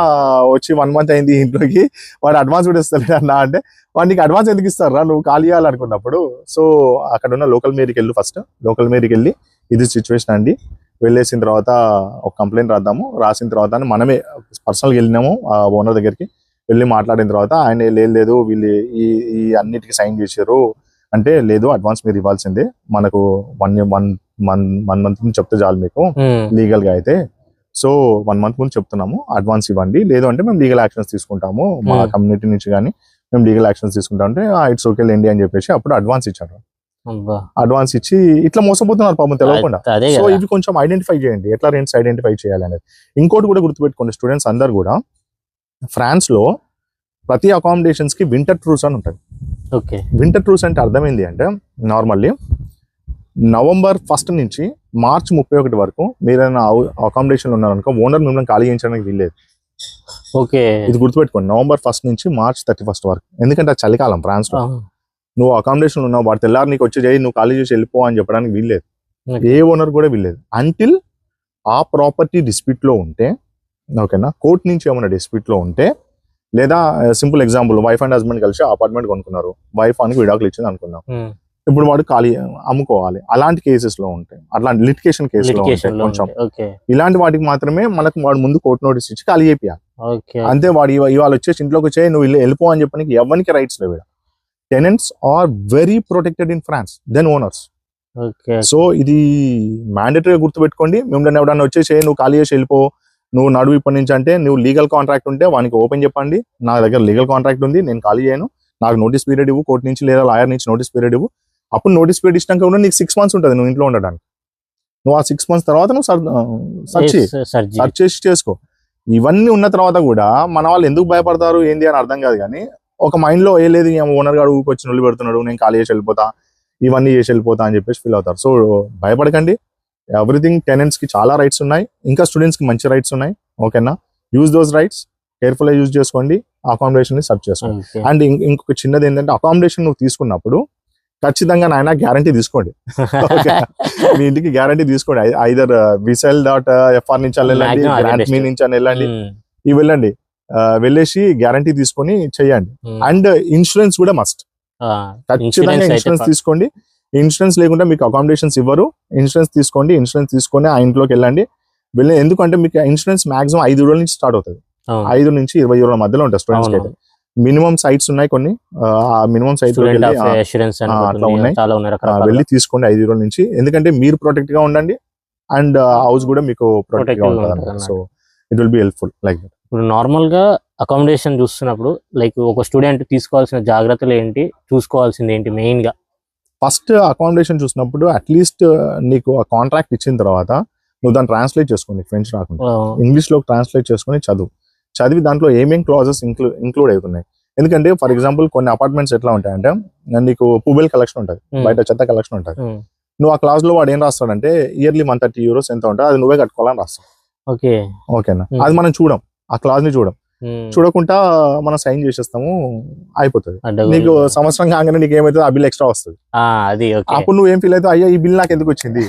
వచ్చి 1 మంత్ అయింది ఇంట్లోకి, వాడు అడ్వాన్స్ కూడా ఇస్తలేడు అన్న. అంటే వాడు నీకు అడ్వాన్స్ ఎందుకు ఇస్తారా నువ్వు ఖాళీ చేయాలనుకున్నప్పుడు? సో అక్కడ ఉన్న లోకల్ మేరీకి వెళ్ళు, ఫస్ట్ లోకల్ మేరీకి వెళ్ళి ఇది సిచ్యువేషన్ అండి, వెళ్ళేసిన తర్వాత ఒక కంప్లైంట్ రాద్దాము, రాసిన తర్వాత మనమే పర్సనల్గా వెళ్ళినాము ఆ ఓనర్ దగ్గరికి, వెళ్ళి మాట్లాడిన తర్వాత ఆయన లేదు వీళ్ళు ఈ అన్నిటికీ సైన్ చేశారు అంటే, లేదు అడ్వాన్స్ మీరు ఇవ్వాల్సిందే, మనకు 1 మంత్ ముందు చెప్తే చాలు మీకు లీగల్ గా అయితే. సో 1 మంత్ ముందు చెప్తున్నాము, అడ్వాన్స్ ఇవ్వండి, లేదు అంటే మేము లీగల్ యాక్షన్స్ తీసుకుంటాము, మా కమ్యూనిటీ నుంచి కానీ మేము లీగల్ యాక్షన్స్ తీసుకుంటాం అంటే ఇట్స్ ఓకే లేండి అని చెప్పేసి అప్పుడు అడ్వాన్స్ ఇచ్చారు. అడ్వాన్స్ ఇచ్చి ఇట్లా మోసపోతున్నారు పాపం తెలియకుండా. సో ఇవి కొంచెం ఐడెంటిఫై చేయండి, ఎట్లా రెంట్స్ ఐడెంటిఫై చేయాలి అనేది. ఇంకోటి కూడా గుర్తుపెట్టుకోండి స్టూడెంట్స్ అందరు కూడా, ఫ్రాన్స్ లో ప్రతి అకామిడేషన్స్ కి వింటర్ ట్రూస్ అని ఉంటుంది. వింటర్ ట్రూస్ అంటే అర్థమైంది అంటే, నార్మల్లీ నవంబర్ 1 నుంచి మార్చ్ 31 వరకు మీరు అకామిడేషన్ ఉన్నారనుకో, ఓనర్ మిమ్మల్ని ఖాళీ చేయించడానికి వీల్లేదు. ఇది గుర్తుపెట్టుకోండి, నవంబర్ 1 నుంచి మార్చ్ 31 వరకు. ఎందుకంటే అది చలికాలం ఫ్రాన్స్ లో. నువ్వు అకామిడేషన్ ఉన్నావు, వాడు తెల్లారు నీకు వచ్చి చేయి, నువ్వు ఖాళీ చేసి వెళ్ళిపో అని చెప్పడానికి వీల్లేదు, ఏ ఓనర్ కూడా వీల్లేదు. అంటిల్ ఆ ప్రాపర్టీ డిస్ప్యూట్ లో ఉంటే, ఓకేనా, కోర్ట్ నుంచి ఏమైనా డిస్ప్యూట్ లో ఉంటే, లేదా simple example wife and husband కలిసి అపార్ట్మెంట్ కొనుక్కున్నారు, వైఫ్ అని విడాకులు ఇచ్చింది అనుకుందాం, ఇప్పుడు వాడు ఖాళీ అమ్ముకోవాలి, అలాంటి కేసెస్ లో ఉంటాయి, అట్లాంటి లిటిగేషన్ కేసులో ఉంటాయి కొంచెం. ఇలాంటి వాటికి మాత్రమే మనకు వాడు ముందు కోర్టు నోటీస్ ఇచ్చి ఖాళీ చేయాలి. అంతే, వాడు ఇవాళ వచ్చేసి ఇంట్లోకి వచ్చే నువ్వు వెళ్ళిపో అని చెప్పడానికి ఎవరికి రైట్స్ లేవు. Tenants are very protected in France then owners. So ఇది మ్యాండేటరీగా గుర్తుపెట్టుకోండి. మిమ్మల్ని ఎవడన్నా వచ్చేసి నువ్వు ఖాళీ చేసి వెళ్ళిపో, నువ్వు నడువు ఇప్పటి నుంచి అంటే, నువ్వు లీగల్ కాంట్రాక్ట్ ఉంటే వానికి ఓపెన్ చెప్పండి, నా దగ్గర లీగల్ కాంట్రాక్ట్ ఉంది, నేను ఖాళీ చేయను, నాకు నోటీస్ పీరియడ్ ఇవ్వు, కోర్టు నుంచి లేదా లాయర్ నుంచి నోటీస్ పీరియడ్ ఇవ్వు. అప్పుడు నోటీస్ పీరియడ్ ఇచ్చినాక కూడా నీకు 6 months ఉంటుంది నువ్వు ఇంట్లో ఉండడానికి. నువ్వు ఆ 6 months తర్వాత నువ్వు సర్చ్ చేసి చేసుకో. ఇవన్నీ ఉన్న తర్వాత కూడా మన వాళ్ళు ఎందుకు భయపడతారు ఏంది అని అర్థం కాదు. కానీ ఒక మైండ్ లో ఏ లేదు, ఓనర్ గారు ఊరికి వచ్చి నొల్లి పెడుతున్నాడు, నేను ఖాళీ చేసి వెళ్ళిపోతా, ఇవన్నీ చేసి వెళ్ళిపోతా అని చెప్పేసి ఫీల్ అవుతారు. సో భయపడకండి, ఎవ్రీథింగ్ టెనెంట్స్ కి చాలా రైట్స్ ఉన్నాయి, ఇంకా స్టూడెంట్స్ కి మంచి రైట్స్ ఉన్నాయి. ఓకేనా, యూజ్ దోస్ రైట్స్, కేర్ఫుల్ గా యూజ్ చేసుకోండి, అకామిడేషన్ ని సర్చ్ చేసుకోండి. అండ్ ఇంకొక చిన్నది ఏంటంటే, అకామిడేషన్ నువ్వు తీసుకున్నప్పుడు ఖచ్చితంగా నాయన గ్యారంటీ తీసుకోండి. మీ ఇంటికి గ్యారంటీ తీసుకోండి. ఐదర్ visal.fr నుంచి వెళ్ళండి, గ్రాంట్ మీ నుంచి అని వెళ్ళండి, ఇవి వెళ్ళండి, వెళ్ళేసి గ్యారంటీ తీసుకొని చెయ్యండి. అండ్ ఇన్సూరెన్స్ కూడా మస్ట్, ఖచ్చితంగా ఇన్సూరెన్స్ తీసుకోండి. ఇన్సూరెన్స్ లేకుండా మీకు అకామిడేషన్స్ ఇవ్వరు. ఇన్సూరెన్స్ తీసుకోండి, ఇన్సూరెన్స్ తీసుకొని ఆ ఇంట్లోకి వెళ్ళండి. ఎందుకంటే మీకు ఇన్సూరెన్స్ మాక్సిమం 5 రోజుల నుంచి స్టార్ట్ అవుతుంది, 5 నుంచి 20 రోజుల మధ్యలో ఉంటాయి స్టూడెంట్స్ కి అయితే. మినిమం సైట్స్ ఉన్నాయి కొన్ని, ఆ మినిమం సైట్ అట్లా ఉన్నాయి, వెళ్ళి తీసుకోండి 5 రోజుల నుంచి. ఎందుకంటే మీరు ప్రొటెక్ట్ గా ఉండండి అండ్ హౌస్ కూడా మీకు ప్రొటెక్ట్ గా ఉంటుంది. So it will be helpful like that. ఇప్పుడు నార్మల్ గా అకామిడేషన్ చూస్తున్నప్పుడు లైక్ ఒక స్టూడెంట్ తీసుకోవాల్సిన జాగ్రత్తలు ఏంటి, చూసుకోవాల్సింది ఏంటి మెయిన్ గా? ఫస్ట్ అకామిడేషన్ చూసినప్పుడు అట్లీస్ట్ నీకు ఆ కాంట్రాక్ట్ ఇచ్చిన తర్వాత నువ్వు దాన్ని ట్రాన్స్లేట్ చేసుకోండి, ఫ్రెంచ్ రాకుండా ఇంగ్లీష్ లో ట్రాన్స్లేట్ చేసుకొని చదివి దాంట్లో ఏమేం క్లాజెస్ ఇంక్లూడ్ అవుతున్నాయి. ఎందుకంటే ఫర్ ఎగ్జాంపుల్ కొన్ని అపార్ట్మెంట్స్ ఎట్లా ఉంటాయంటే, నీకు పుబెల్ కలెక్షన్ ఉంటుంది, బయట చెత్త కలెక్షన్ ఉంటుంది. నువ్వు ఆ క్లాస్ లో వాడు ఏం రాస్తాడంటే ఇయర్లీ 130 euros ఎంత ఉంటుంది, అది నువ్వే కట్టుకోవాలని రాస్తావు. ఓకేనా, అది మనం చూడం, ఆ క్లాస్ ని చూడకుండా మనం సైన్ చేసేస్తాము, అయిపోతుంది. నీకు సంవత్సరం కాగానే నీకు ఏమైతుంది, ఆ బిల్ ఎక్స్ట్రా వస్తుంది. అప్పుడు నువ్వు ఏం ఫీల్ అవుతావు, అయ్యా ఈ బిల్ నాకు ఎందుకు వచ్చింది,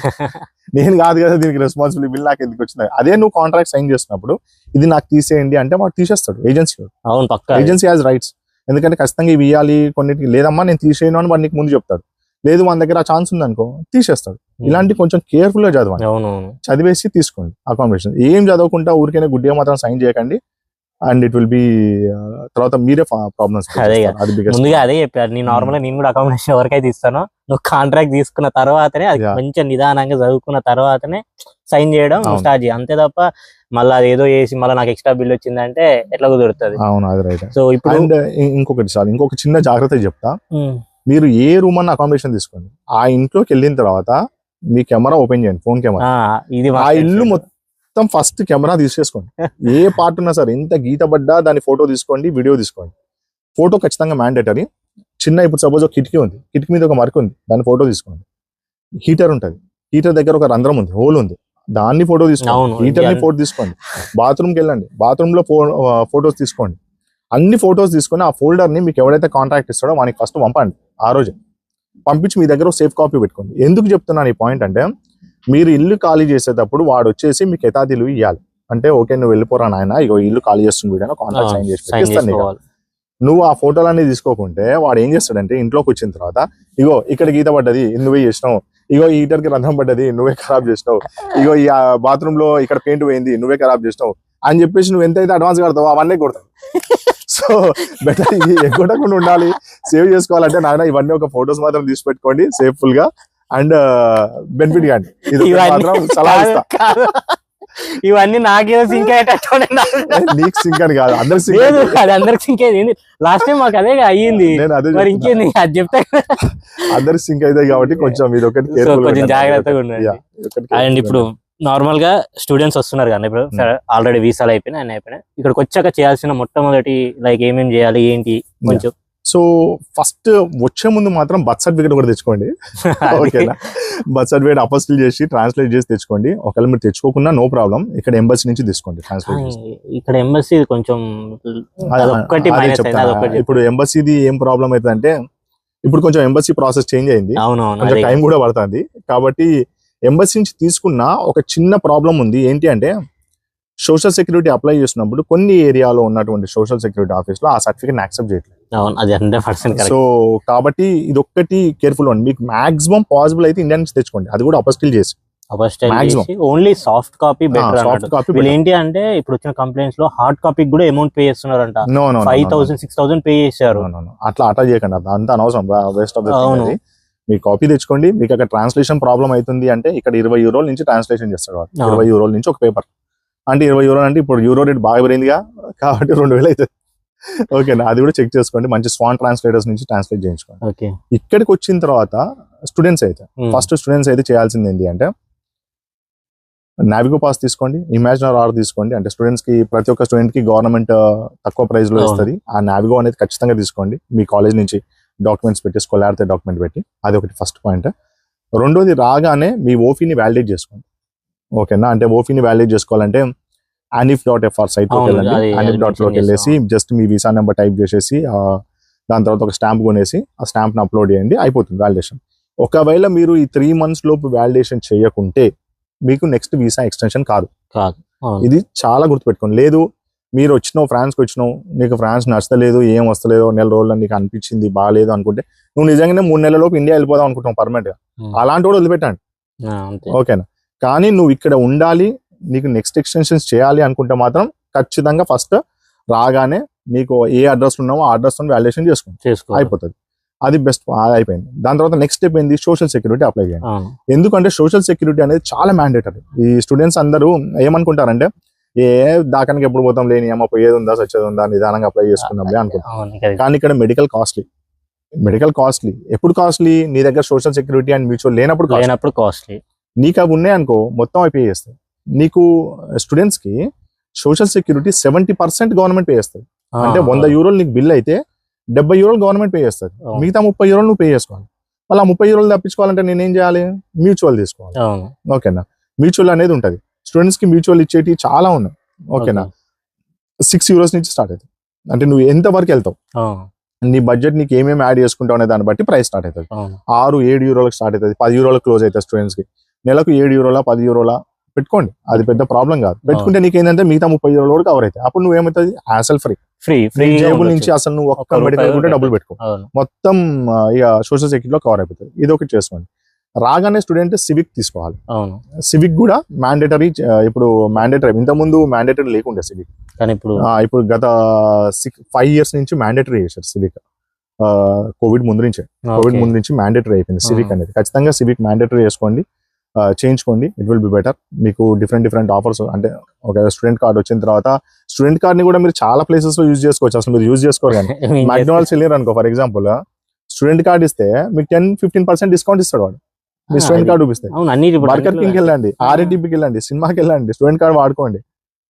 నేను కాదు కదా దీనికి రెస్పాన్సిబిలిటీ, బిల్ నాకు ఎందుకు వచ్చింది. అదే నువ్వు కాంట్రాక్ట్ సైన్ చేస్తున్నప్పుడు ఇది నాకు తీసేయండి అంటే వాడు తీసేస్తాడు, ఏజెన్సీ హాజ్ రైట్స్. ఎందుకంటే ఖచ్చితంగా ఇవి ఇవ్వాలి, కొన్నిటికి లేదమ్మా నేను తీసేయను అని వాడు నీకు ముందు చెప్తాడు. లేదు మన దగ్గర ఆ ఛాన్స్ ఉందనుకో తీసేస్తాడు. ఇలాంటి కొంచెం కేర్ఫుల్ గా చదవండి, చదివేసి తీసుకోండి అకామిడేషన్. ఏం చదవకుండా ఊరికైనా గుడ్డిగా మాత్రం సైన్ చేయకండి. అండ్ ఇట్ విల్ బి తర్వాత మీరే ప్రాబ్లమ్స్. ముందుగా అదే చెప్పారు, నేను నార్మల్ నేను కూడా అకామిడేషన్ ఎవరికైతే ఇస్తానో, నువ్వు కాంట్రాక్ట్ తీసుకున్న తర్వాతనే, అది మంచిగా నిదానంగా చదువుకున్న తర్వాతనే సైన్ చేయడం స్టార్ట్ చేయాలి. అంతే తప్ప మళ్ళీ అది ఏదో చేసి మళ్ళీ నాకు ఎక్స్ట్రా బిల్ వచ్చిందంటే ఎట్లా కుదురుతుంది? అవును, అది రైట్. సో ఇప్పుడు ఇంకొక చిన్న జాగ్రత్త చెప్తా. మీరు ఏ రూమ్ అన్న అకామిడేషన్ తీసుకోండి, ఆ ఇంట్లోకి వెళ్ళిన తర్వాత మీ కెమెరా ఓపెన్ చేయండి, ఫోన్ కెమెరా. ఆ ఇల్లు మొత్తం ఫస్ట్ కెమెరా తీసేసుకోండి. ఏ పార్ట్ ఉన్నా సరే, ఎంత గీత పడ్డా దాని ఫోటో తీసుకోండి, వీడియో తీసుకోండి. ఫోటో ఖచ్చితంగా మ్యాండేటరీ. చిన్న ఇప్పుడు సపోజ్ ఒక కిటికీ ఉంది, కిటికీ మీద ఒక మరక ఉంది, దాని ఫోటో తీసుకోండి. హీటర్ ఉంటుంది, హీటర్ దగ్గర ఒక రంధ్రం ఉంది, హోల్ ఉంది, దాన్ని ఫోటో తీసుకోండి. హీటర్ ని ఫోటో తీసుకోండి. బాత్రూమ్కి వెళ్ళండి, బాత్రూమ్ లో ఫోటోస్ తీసుకోండి. అన్ని ఫోటోస్ తీసుకొని ఆ ఫోల్డర్ ని మీకు ఎవరైతే కాంట్రాక్ట్ ఇస్తాడో వానికి ఫస్ట్ పంపండి. ఆ రోజు పంపించి మీ దగ్గర సేఫ్ కాపీ పెట్టుకోండి. ఎందుకు చెప్తున్నాను ఈ పాయింట్ అంటే, మీరు ఇల్లు ఖాళీ చేసేటప్పుడు వాడు వచ్చేసి మీకు యథాతిలు ఇవ్వాలి. అంటే ఓకే నువ్వు వెళ్ళిపోరా నాయన, ఇగో ఇల్లు ఖాళీ చేస్తుంది వీడైనా కాంట్రాక్ట్ సైన్ చేసి పెట్టేస్తాను. నువ్వు ఆ ఫోటోలన్నీ తీసుకోకుంటే వాడు ఏం చేస్తాడంటే, ఇంట్లోకి వచ్చిన తర్వాత ఇగో ఇక్కడ గీత పడ్డది నువ్వే చేసినావు, ఇగో ఈ హీటర్ కి రంధ్రం పడ్డది నువ్వే ఖరాబ్ చేసినావు, ఇగో ఈ బాత్రూమ్ లో ఇక్కడ పెయింట్ పోయింది నువ్వే ఖరాబ్ చేసినావు అని చెప్పేసి నువ్వు ఎంతైతే అడ్వాన్స్ కడతావు అవన్నీ కొడతావు. సో బెటర్ ఇది ఎగ్గొట్టకుండా ఉండాలి, సేవ్ చేసుకోవాలంటే నాయన ఇవన్నీ ఒక ఫొటోస్ మాత్రం తీసి పెట్టుకోండి సేఫ్ఫుల్ గా. అండ్ బెనిఫిట్ కానీ ఇది మాత్రం సలహా ఇస్తా. ఇవన్నీ నాకేదో సింక్ నీకు సింక్ అని కాదు, అందరికి సింక్ అయింది. లాస్ట్ టైం మాకు అదే అయ్యింది, ఇంకేంది అది చెప్తా. అందరికి సింక్ అవుతాయి కాబట్టి కొంచెం ఇది ఒకటి కొంచెం జాగ్రత్తగా ఉండండి. అండ్ ఇప్పుడు నార్మల్ గా స్టూడెంట్స్ వస్తున్నారు కానీ ఇప్పుడు ఆల్రెడీ వీసాలు అయిపోయినాయి, ఇక్కడికి వచ్చాక చేయాల్సిన మొట్టమొదటి లైక్ ఏమేమి చేయాలి ఏంటి కొంచెం? సో ఫస్ట్ వచ్చే ముందు మాత్రం బర్త్ సర్టిఫికేట్ కూడా తెచ్చుకోండి. ఓకేనా, బర్త్ సర్టిఫికేట్ అపోస్టిల్ చేసి ట్రాన్స్లేట్ చేసి తెచ్చుకోండి. ఒకవేళ మీరు తెచ్చుకోకుండా నో ప్రాబ్లం, ఇక్కడ ఎంబసీ నుంచి తీసుకోండి ట్రాన్స్లేట్ చేసి. ఇక్కడ ఎంబసీ కొంచెం ఇప్పుడు ఎంబసీది ఏం ప్రాబ్లం అవుతుంది అంటే, ఇప్పుడు కొంచెం ఎంబసీ ప్రాసెస్ చేంజ్ అయింది, కొంచెం టైం కూడా పడుతుంది. కాబట్టి ఎంబసీ నుంచి తీసుకున్న ఒక చిన్న ప్రాబ్లం ఉంది. ఏంటి అంటే, సోషల్ సెక్యూరిటీ అప్లై చేసినప్పుడు కొన్ని ఏరియాలో ఉన్నటువంటి సోషల్ సెక్యూరిటీ ఆఫీస్ లో ఆ సర్టిఫికేట్ యాక్సెప్ట్ చేయట్లేదు. సో కాబట్టి ఇది ఒక్కటి కేర్ఫుల్ అండి. మీకు మాక్సిమం పాసిబుల్ అయితే ఇండియా నుంచి తెచ్చుకోండి, అది కూడా అపోస్టిల్ చేసి. Only soft copy better. Soft copy ఏంటి అంటే, ఇప్పుడు వచ్చిన కంప్లైంట్స్ లో హార్డ్ కాపీ కూడా అమౌంట్ పే చేస్తున్నారంట. 5,000 6,000 పే చేశారు. అట్లా చేయకండి, అంత అనవసరం, waste of the. Me copy తెచ్చుకోండి. మీకు అక్కడ ట్రాన్స్లేషన్ ప్రాబ్లం అవుతుంది అంటే, ఇక్కడ 20 euro నుంచి ట్రాన్స్లేషన్ చేస్తాడు. 20 euro నుంచి ఒక పేపర్ అంటే 20 euro అంటే ఇప్పుడు యూరో రేట్ బాగా పెరిగిందిగా, కాబట్టి 2,000 అవుతుంది. ఓకేనా, అది కూడా చెక్ చేసుకోండి. మంచి స్వాన్ ట్రాన్స్లేటర్స్ నుంచి ట్రాన్స్లేట్ చేయించుకోండి. ఇక్కడికి వచ్చిన తర్వాత స్టూడెంట్స్ అయితే ఫస్ట్ చేయాల్సింది ఏంటి అంటే, నావిగో పాస్ తీసుకోండి, ఇమాజినర్ ఆర్ తీసుకోండి. అంటే స్టూడెంట్స్ కి, ప్రతి ఒక్క స్టూడెంట్ కి గవర్నమెంట్ తక్కువ ప్రైస్ లో ఇస్తుంది. ఆ నావిగో అనేది ఖచ్చితంగా తీసుకోండి. మీ కాలేజ్ నుంచి డాక్యుమెంట్స్ పెట్టి స్కొలారిటీ డాక్యుమెంట్ పెట్టి, అది ఒకటి ఫస్ట్ పాయింట్. రెండోది రాగానే మీ ఓఫీని వ్యాలిడేట్ చేసుకోండి. ఓకేనా, అంటే ఓఫీని వ్యాలిడేట్ చేసుకోవాలంటే anif.fr సైట్లోకి వెళ్ళండి. anif.లోకి వెళ్ళేసి జస్ట్ మీ వీసా నెంబర్ టైప్ చేసేసి దాని తర్వాత ఒక స్టాంప్ కొనేసి ఆ స్టాంప్ని అప్లోడ్ చేయండి, అయిపోతుంది వ్యాలిడేషన్. ఒకవేళ మీరు ఈ 3 months లోపు వ్యాలిడేషన్ చేయకుంటే మీకు నెక్స్ట్ వీసా ఎక్స్టెన్షన్ కాదు. ఇది చాలా గుర్తుపెట్టుకోండి. లేదు మీరు వచ్చినావు ఫ్రాన్స్కి వచ్చినావు, నీకు ఫ్రాన్స్ నచ్చలేదు, ఏం వస్తలేదో, నెల రోజుల్లో నీకు అనిపించింది బాగాలేదు అనుకుంటే నువ్వు నిజంగానే 3 నెలలలోపు ఇండియా వెళ్ళిపోదాం అనుకుంటావు పర్మనెంట్ గా, అలాంటి కూడా వదిలిపెట్టండి. ఓకేనా, కానీ నువ్వు ఇక్కడ ఉండాలి, నీకు నెక్స్ట్ ఎక్స్టెన్షన్స్ చేయాలి అనుకుంటే మాత్రం ఖచ్చితంగా ఫస్ట్ రాగానే నీకు ఏ అడ్రస్ ఉన్నావో ఆ అడ్రస్ వ్యాలిడేషన్ చేసుకో, అయిపోతుంది. అది బెస్ట్, అయిపోయింది. దాని తర్వాత నెక్స్ట్ స్టెప్ ఏంది, సోషల్ సెక్యూరిటీ అప్లై చేయండి. ఎందుకంటే సోషల్ సెక్యూరిటీ అనేది చాలా మ్యాండేటరీ. ఈ స్టూడెంట్స్ అందరూ ఏమనుకుంటారంటే దాకానికి ఎప్పుడు పోతాం, లేని ఏమో పోయేది ఉందా సచ్చేది ఉందా, నిదానంగా అప్లై చేసుకుందాంలే అనుకుంటాం. కానీ ఇక్కడ మెడికల్ కాస్ట్లీ. ఎప్పుడు కాస్ట్లీ, నీ దగ్గర సోషల్ సెక్యూరిటీ అండ్ మ్యూచువల్ లేనప్పుడు కాస్ట్లీ. నీకు అవి ఉన్నాయనుకో మొత్తం అవి పే చేస్తాయి. నీకు స్టూడెంట్స్ కి సోషల్ సెక్యూరిటీ 70% గవర్నమెంట్ పే చేస్తుంది. అంటే 100 యూరోలు నీకు బిల్ అయితే 70 యూరోలు గవర్నమెంట్ పే చేస్తుంది, మిగతా 30 యూరోలు నువ్వు పే చేసుకోవాలి. మళ్ళీ 30 యూరోలు తప్పించుకోవాలంటే నేనేం చేయాలి, మ్యూచువల్ తీసుకోవాలి. ఓకేనా, మ్యూచువల్ అనేది ఉంటుంది. స్టూడెంట్స్ కి మ్యూచువల్ ఇచ్చేటి చాలా ఉన్నాయి. ఓకేనా, 6 euros నుంచి స్టార్ట్ అవుతుంది. అంటే నువ్వు ఎంత వరకు వెళ్తావు, నీ బడ్జెట్ నీకు ఏమేమి యాడ్ చేసుకుంటావు అనే దాన్ని బట్టి ప్రైస్ స్టార్ట్ అవుతుంది. 6-7 యూరోలకు స్టార్ట్ అవుతుంది, 10 యూరోలకు క్లోజ్ అవుతుంది. స్టూడెంట్స్ కి నెలకు 7 యూరోల 10 యూరోల పెట్టుకోండి, అది పెద్ద ప్రాబ్లం కాదు. పెట్టుకుంటే నీకు ఏంటంటే మిగతా 30 యూరోలు కూడా కవర్ అవుతాయి. అప్పుడు నువ్వు ఏమవుతుంది, హ్యాసల్ ఫ్రీ జేబుల్ నుంచి అసలు నువ్వు ఒక్క మెడికల్ కూడా డబ్బులు పెట్టుకో, మొత్తం ఇక సోషల్ సెక్యూరిటీలో కవర్ అయిపోతుంది. ఇది ఒకటి చేసుకోండి. రాగానే స్టూడెంట్ సివిక్ తీసుకోవాలి. సివిక్ కూడా మ్యాండేటరీ, ఇప్పుడు మ్యాండేటరీ, ఇంతకుముందు మ్యాండేటరీ లేకుండే సివిక్, కానీ ఇప్పుడు గత 5 years నుంచి మ్యాండేటరీ చేశారు సివిక్. కోవిడ్ ముందు నుంచి మ్యాండేటరీ అయిపోయింది సివిక్ అనేది. ఖచ్చితంగా సివిక్ మ్యాండేటరీ చేసుకోండి, చేయించుకోండి, ఇట్ విల్ బి బెటర్. మీకు డిఫరెంట్ ఆఫర్స్, అంటే ఒక స్టూడెంట్ కార్డ్ వచ్చిన తర్వాత స్టూడెంట్ కార్డ్ ని కూడా మీరు చాలా ప్లేసెస్ లో యూజ్ చేసుకోవచ్చు. అసలు మీరు యూజ్ చేసుకోరు కానీ McDonald's వెళ్ళారు అనుకో ఫర్ ఎగ్జాంపుల్, స్టూడెంట్ కార్డ్ ఇస్తే మీకు 10-15% డిస్కౌంట్ ఇస్తాడు వాడు. మీ స్టూడెంట్ కార్డు చూపిస్తే బర్గర్ కింగ్ వెళ్ళండి, RATBకి వెళ్ళండి, సినిమాకి వెళ్ళండి, స్టూడెంట్ కార్డు వాడుకోండి.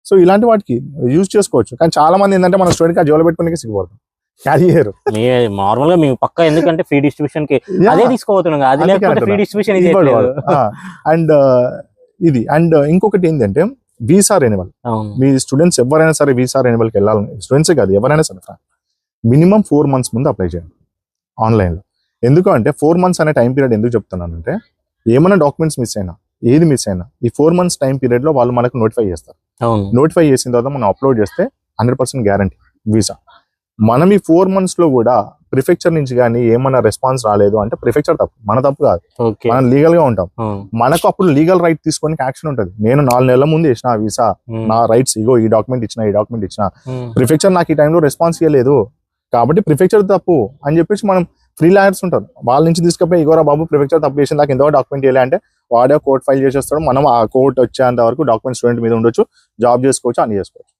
సో ఇలాంటి వాటికి యూజ్ చేసుకోవచ్చు. కానీ చాలా మంది ఏంటంటే మన స్టూడెంట్ కార్డు జోలో పెట్టుకునే సిగ్గుపడతాం, క్యారీ చేయరు. నార్మల్ గా మేము పక్క ఎందుకంటే ఫ్రీ డిస్ట్రిబ్యూషన్ కి అదే తీసుకోబోతున్నాం. అండ్ ఇది అండ్ ఇంకొకటి ఏంటంటే వీసా రెన్యువల్. మీ స్టూడెంట్స్ ఎవరైనా సరే వీసా రెన్యువల్ కి వెళ్ళాలని, స్టూడెంట్సే కాదు ఎవరైనా సరే మినిమం 4 months ముందు అప్లై చేయండి ఆన్లైన్ లో. ఎందుకంటే 4 months అనే టైం పీరియడ్ ఎందుకు చెప్తున్నానంటే, ఏమైనా డాక్యుమెంట్స్ మిస్ అయినా ఏది మిస్ అయినా ఈ 4 months టైం పీరియడ్ లో వాళ్ళు మనకు నోటిఫై చేస్తారు. నోటిఫై చేసిన తర్వాత మనం అప్లోడ్ చేస్తే 100% గ్యారంటీ వీసా. మనం ఈ 4 months లో కూడా ప్రిఫెక్చర్ నుంచి కానీ ఏమైనా రెస్పాన్స్ రాలేదు అంటే ప్రిఫెక్చర్ తప్పు, మన తప్పు కాదు. మనం లీగల్ గా ఉంటాం, మనకు అప్పుడు లీగల్ రైట్ తీసుకొని యాక్షన్ ఉంటుంది. నేను 4 నెలల ముందు ఇచ్చిన వీసా, నా రైట్స్ ఇగో ఈ డాక్యుమెంట్ ఇచ్చిన ప్రిఫెక్చర్ నాకు ఈ టైంలో రెస్పాన్స్ ఇవ్వలేదు కాబట్టి ప్రిఫెక్చర్ తప్పు అని చెప్పేసి మనం ఫ్రీ లాయర్స్ ఉంటారు, వాళ్ళ నుంచి తీసుకుపోయి ఇగోరా బాబు ప్రిఫెక్చర్ తప్పు చేసిన దాకా ఎంతో డాక్యుమెంట్ ఇవ్వాలి అంటే వాడే కోర్ట్ ఫైల్ చేసేస్తాడు. మనం ఆ కోర్ట్ వచ్చేంత వరకు డాక్యుమెంట్ స్టూడెంట్ మీద ఉండొచ్చు, జాబ్ చేసుకోవచ్చు, అన్ని చేసుకోవచ్చు.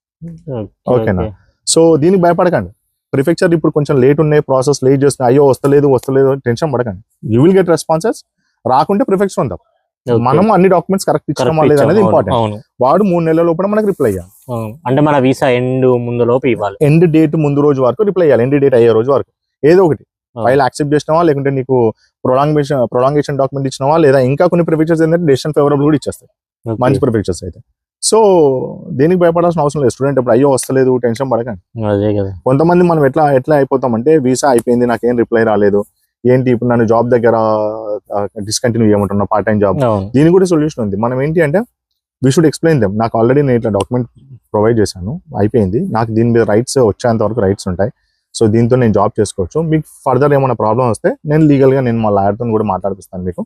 ఓకేనా, సో దీనికి భయపడకండి. ప్రిఫెక్చర్ ఇప్పుడు కొంచెం లేట్ ఉన్నాయి, ప్రాసెస్ లేట్ చేస్తున్నాయి, అయ్యో వస్తలేదు టెన్షన్ పడకండి. You will get responses. రాకుంటే ప్రిఫెక్చర్ ఉందాం, మనం అన్ని డాక్యుమెంట్స్ కరెక్ట్ ఇచ్చడం అనేది ఇంపార్టెంట్. వాడు 3 నెలల లోపల మనకి రిప్లై ఇవ్వాలి. అంటే మన వీసా ఎండ్ ముందు లోపు ఇవ్వాలి, ఎండ్ డేట్ ముందు రోజు వరకు రిప్లై ఇవ్వాలి. ఎండ్ డేట్ అయ్యే రోజు వరకు ఏదో ఒకటి ఫైల్ యాక్సెప్ట్ చేసినావా, లేకుంటే నీకు ప్రొలాంగేషన్ డాక్యుమెంట్ ఇచ్చినావా, లేదా ఇంకా కొన్ని ప్రిఫెక్చర్స్ ఏంటంటే డెసిషన్ ఫేవరబుల్ కూడా ఇచ్చేస్తాయి మంచి ప్రిఫెక్చర్స్ అయితే. సో దేనికి భయపడాల్సిన అవసరం లేదు. స్టూడెంట్ ఇప్పుడు అయ్యో వస్తలేదు టెన్షన్ పడకండి. కొంతమంది మనం ఎట్లా అయిపోతామంటే వీసా అయిపోయింది నాకేం రిప్లై రాలేదు, ఏంటి ఇప్పుడు నన్ను జాబ్ దగ్గర డిస్కంటిన్యూ చేయమంటున్నా పార్ట్ టైం జాబ్. దీనికి కూడా సొల్యూషన్ ఉంది. మనం ఏంటి అంటే వీ షుడ్ ఎక్స్ప్లెయిన్ దెమ్, నాకు ఆల్రెడీ నేను ఇట్లా డాక్యుమెంట్ ప్రొవైడ్ చేశాను, అయిపోయింది, నాకు దీని మీద రైట్స్ వచ్చేంత వరకు రైట్స్ ఉంటాయి, సో దీంతో నేను జాబ్ చేసుకోవచ్చు. మీకు ఫర్దర్ ఏమైనా ప్రాబ్లం వస్తే నేను లీగల్గా నేను మా లాయర్తో కూడా మాట్లాడిపిస్తాను మీకు.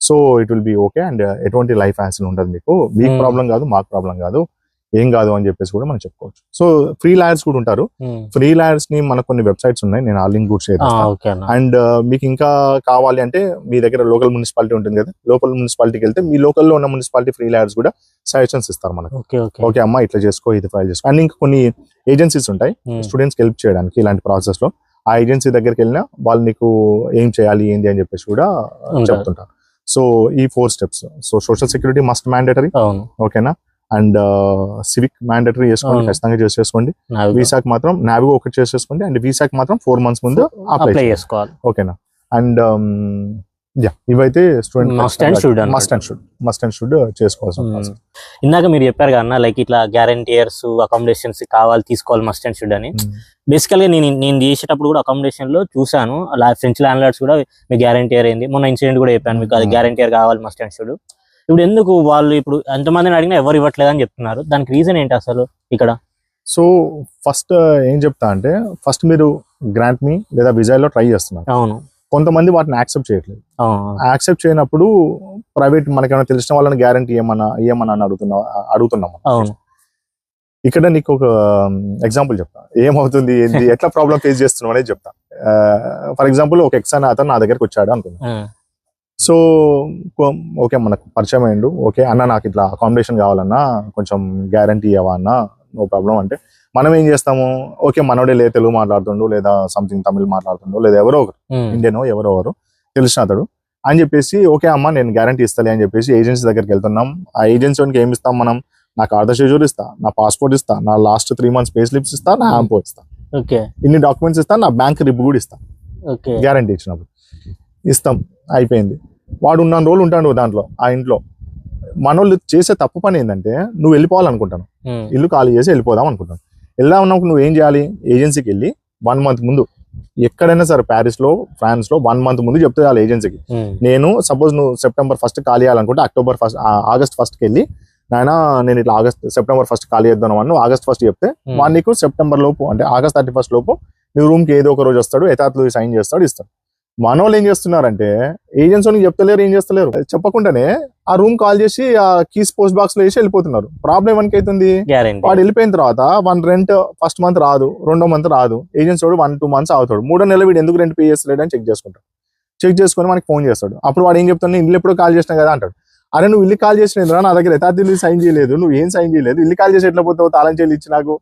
So it will B okay and ఎటువంటి లైఫ్ హ్యాసిల్ ఉంటుంది మీకు ప్రాబ్లం కాదు, మాకు ప్రాబ్లం కాదు, ఏం కాదు అని చెప్పేసి కూడా మనం చెప్పుకోవచ్చు. సో ఫ్రీ లాయర్స్ కూడా ఉంటారు. ఫ్రీ లాయర్స్ ని మనకు కొన్ని వెబ్సైట్స్ ఉన్నాయి, నేను ఆ లింక్ కూడా షేర్ చేస్తాను. అండ్ మీకు ఇంకా కావాలి అంటే మీ దగ్గర లోకల్ మున్సిపాలిటీ ఉంటుంది కదా, లోకల్ మున్సిపాలిటీకి వెళ్తే మీ లోకల్లో ఉన్న మున్సిపాలిటీ ఫ్రీ లాయర్స్ కూడా సజెషన్స్ ఇస్తారు మనకు. ఓకే అమ్మా ఇట్లా చేసుకో, ఇది ఫైల్ చేసుకో. అండ్ ఇంకా కొన్ని ఏజెన్సీస్ ఉంటాయి స్టూడెంట్స్ హెల్ప్ చేయడానికి ఇలాంటి ప్రాసెస్ లో. ఆ ఏజెన్సీ దగ్గరికి వెళ్ళినా వాళ్ళు నీకు ఏం చేయాలి ఏంది అని చెప్పేసి కూడా చెప్తుంటారు. సో ఈ 4 steps. So social security must mandatory, ఓకేనా. అండ్ సివిక్ మ్యాండటరీ చేసుకోండి, అవును. ఖచ్చితంగా చేసుకోండి. వీసాకి మాత్రం నావిగో ఒకటి చేసేసుకోండి, అండ్ వీసాకి మాత్రం 4 months ముందు అప్లై చేసుకోవాలి. ఓకేనా. అండ్ ఇవైతే స్టూడెంట్ మస్ట్ అండ్ షుడ్ చేసుకోవాల్సిన process. ఇందాక మీరు చెప్పారు కదా లైక్ ఇట్లా గ్యారంటీయర్స్ అకామిడేషన్స్ కావాలి, తీసుకోవాలి మస్ట్ అండ్ షుడ్ అని. బేసికల్ గా నేను చేసేటప్పుడు కూడా అకామిడేషన్ లో చూసాను, అలా ఫ్రెంచ్ ల్యాండ్ లార్డ్స్ కూడా మీ గ్యారంటీయర్ ఏంది, మొన్న ఇన్సిడెంట్ కూడా చెప్పాను మీకు, అది గ్యారంటీయర్ కావాలి మస్ట్ అండ్ షుడ్. ఇప్పుడు ఎందుకు వాళ్ళు ఇప్పుడు ఎంతమందిని అడిగినా ఎవరు ఇవ్వట్లేదు అని చెప్తున్నారు, దానికి రీజన్ ఏంటి అసలు ఇక్కడ? సో ఫస్ట్ ఏం చెప్తా అంటే, ఫస్ట్ మీరు గ్రాంట్ మీ లేదా విజాలో ట్రై చేస్తున్నారు. అవును. కొంతమంది వాటిని యాక్సెప్ట్ చేయట్లేదు. యాక్సెప్ట్ చేయనప్పుడు ప్రైవేట్ మనకేమైనా తెలిసిన వాళ్ళని గ్యారంటీ ఏమన్నా అని అడుగుతున్నాం. అవును. ఇక్కడ నీకు ఒక ఎగ్జాంపుల్ చెప్తా, ఏమవుతుంది ఏంటి ఎట్లా ప్రాబ్లం ఫేస్ చేస్తున్నాం అనేది చెప్తా. ఫర్ ఎగ్జాంపుల్ ఒక ఎక్స్ అనే అతను నా దగ్గరకు వచ్చాడు అనుకుందా. సో ఓకే, మనకు పరిచయం అయ్యిండు, ఓకే అన్న నాకు ఇట్లా అకామిడేషన్ కావాలన్నా కొంచెం గ్యారంటీ ఇవ్వవా అన్న, నో ప్రాబ్లం అంటే మనం ఏం చేస్తాము, ఓకే మనోడే లేదా తెలుగు మాట్లాడుతుండు లేదా సంథింగ్ తమిళ్ మాట్లాడుతుండు లేదా ఎవరో ఒకరు ఇండియనో ఎవరు తెలిసిన అతడు అని చెప్పేసి, ఓకే అమ్మ నేను గ్యారంటీ ఇస్తాలే అని చెప్పేసి ఏజెన్సీ దగ్గరికి వెళ్తున్నాం. ఆ ఏజెన్సీకి ఏమి ఇస్తాం మనం, నాకు ఆధార్ షెడ్యూల్ ఇస్తా, నా పాస్పోర్ట్ ఇస్తా, నా లాస్ట్ 3 months పే స్లిప్స్ ఇస్తా, నా ఆంపో ఇస్తా, ఇన్ని డాక్యుమెంట్స్ ఇస్తా, నా బ్యాంక్ రిప్ కూడా ఇస్తా. గ్యారంటీ ఇచ్చినప్పుడు ఇస్తాం, అయిపోయింది. వాడు ఉన్న రోజులు ఉంటాడు దాంట్లో ఆ ఇంట్లో. మనోళ్ళు చేసే తప్పు పని ఏంటంటే, నువ్వు వెళ్ళిపోవాలనుకుంటాను, ఇల్లు ఖాళీ చేసి వెళ్ళిపోదాం అనుకుంటాను. వెళ్దాం ఉన్నప్పుడు నువ్వు ఏం చేయాలి, ఏజెన్సీకి వెళ్ళి 1 month ముందు, ఎక్కడైనా సరే ప్యారిస్ లో ఫ్రాన్స్ లో 1 month ముందు చెప్తే చాలు ఏజెన్సీకి. నేను సపోజ్ నువ్వు September 1st ఖాళీ చేయాలనుకుంటే August 1st వెళ్ళి, నాయన నేను ఇట్లా September 1st ఖాళీ చేద్దాం అని August 1st చెప్తే, వాడు నీకు September లోపు అంటే August 31st లోపు నీ రూమ్ కి ఏదో ఒక రోజు వస్తాడు, ఎతాత్లు సైన్ చేస్తాడు, ఇస్తాడు. మనోళ్ళు ఏం చేస్తున్నారంటే, ఏజెన్సీ చెప్తలేరు, ఏం చేస్తలేరు, చెప్పకుండానే ఆ రూమ్ కాల్ చేసి ఆ కీస్ పోస్ట్ బాక్స్ లో వేసి వెళ్ళిపోతున్నారు. ప్రాబ్లం ఎవరికైతుంది, వాడు వెళ్ళిపోయిన తర్వాత వన్ రెంట్ ఫస్ట్ మంత్ రాదు, 2వ month రాదు, ఏజెన్సీ వాడు 1-2 months అవుతాడు, 3వ నెల వీడు ఎందుకు రెంట్ పే చేస్తలేడు అని చెక్ చేసుకుంటాడు. చెక్ చేసుకుని మనకి ఫోన్ చేస్తాడు. అప్పుడు వాడు ఏం చెప్తాను, ఇల్లు ఎప్పుడో కాల్ చేసినా కదా అంటాడు. అరే నువ్వు ఇల్లు కాల్ చేసిన నా దగ్గర యథార్థులు సైన్ చేయలేదు, నువ్వు ఏం సైన్ చేయలేదు, ఇల్లు కాల్ చేసి ఎట్లా పోతావు, తాళం చేయాలి ఇచ్చి నాకు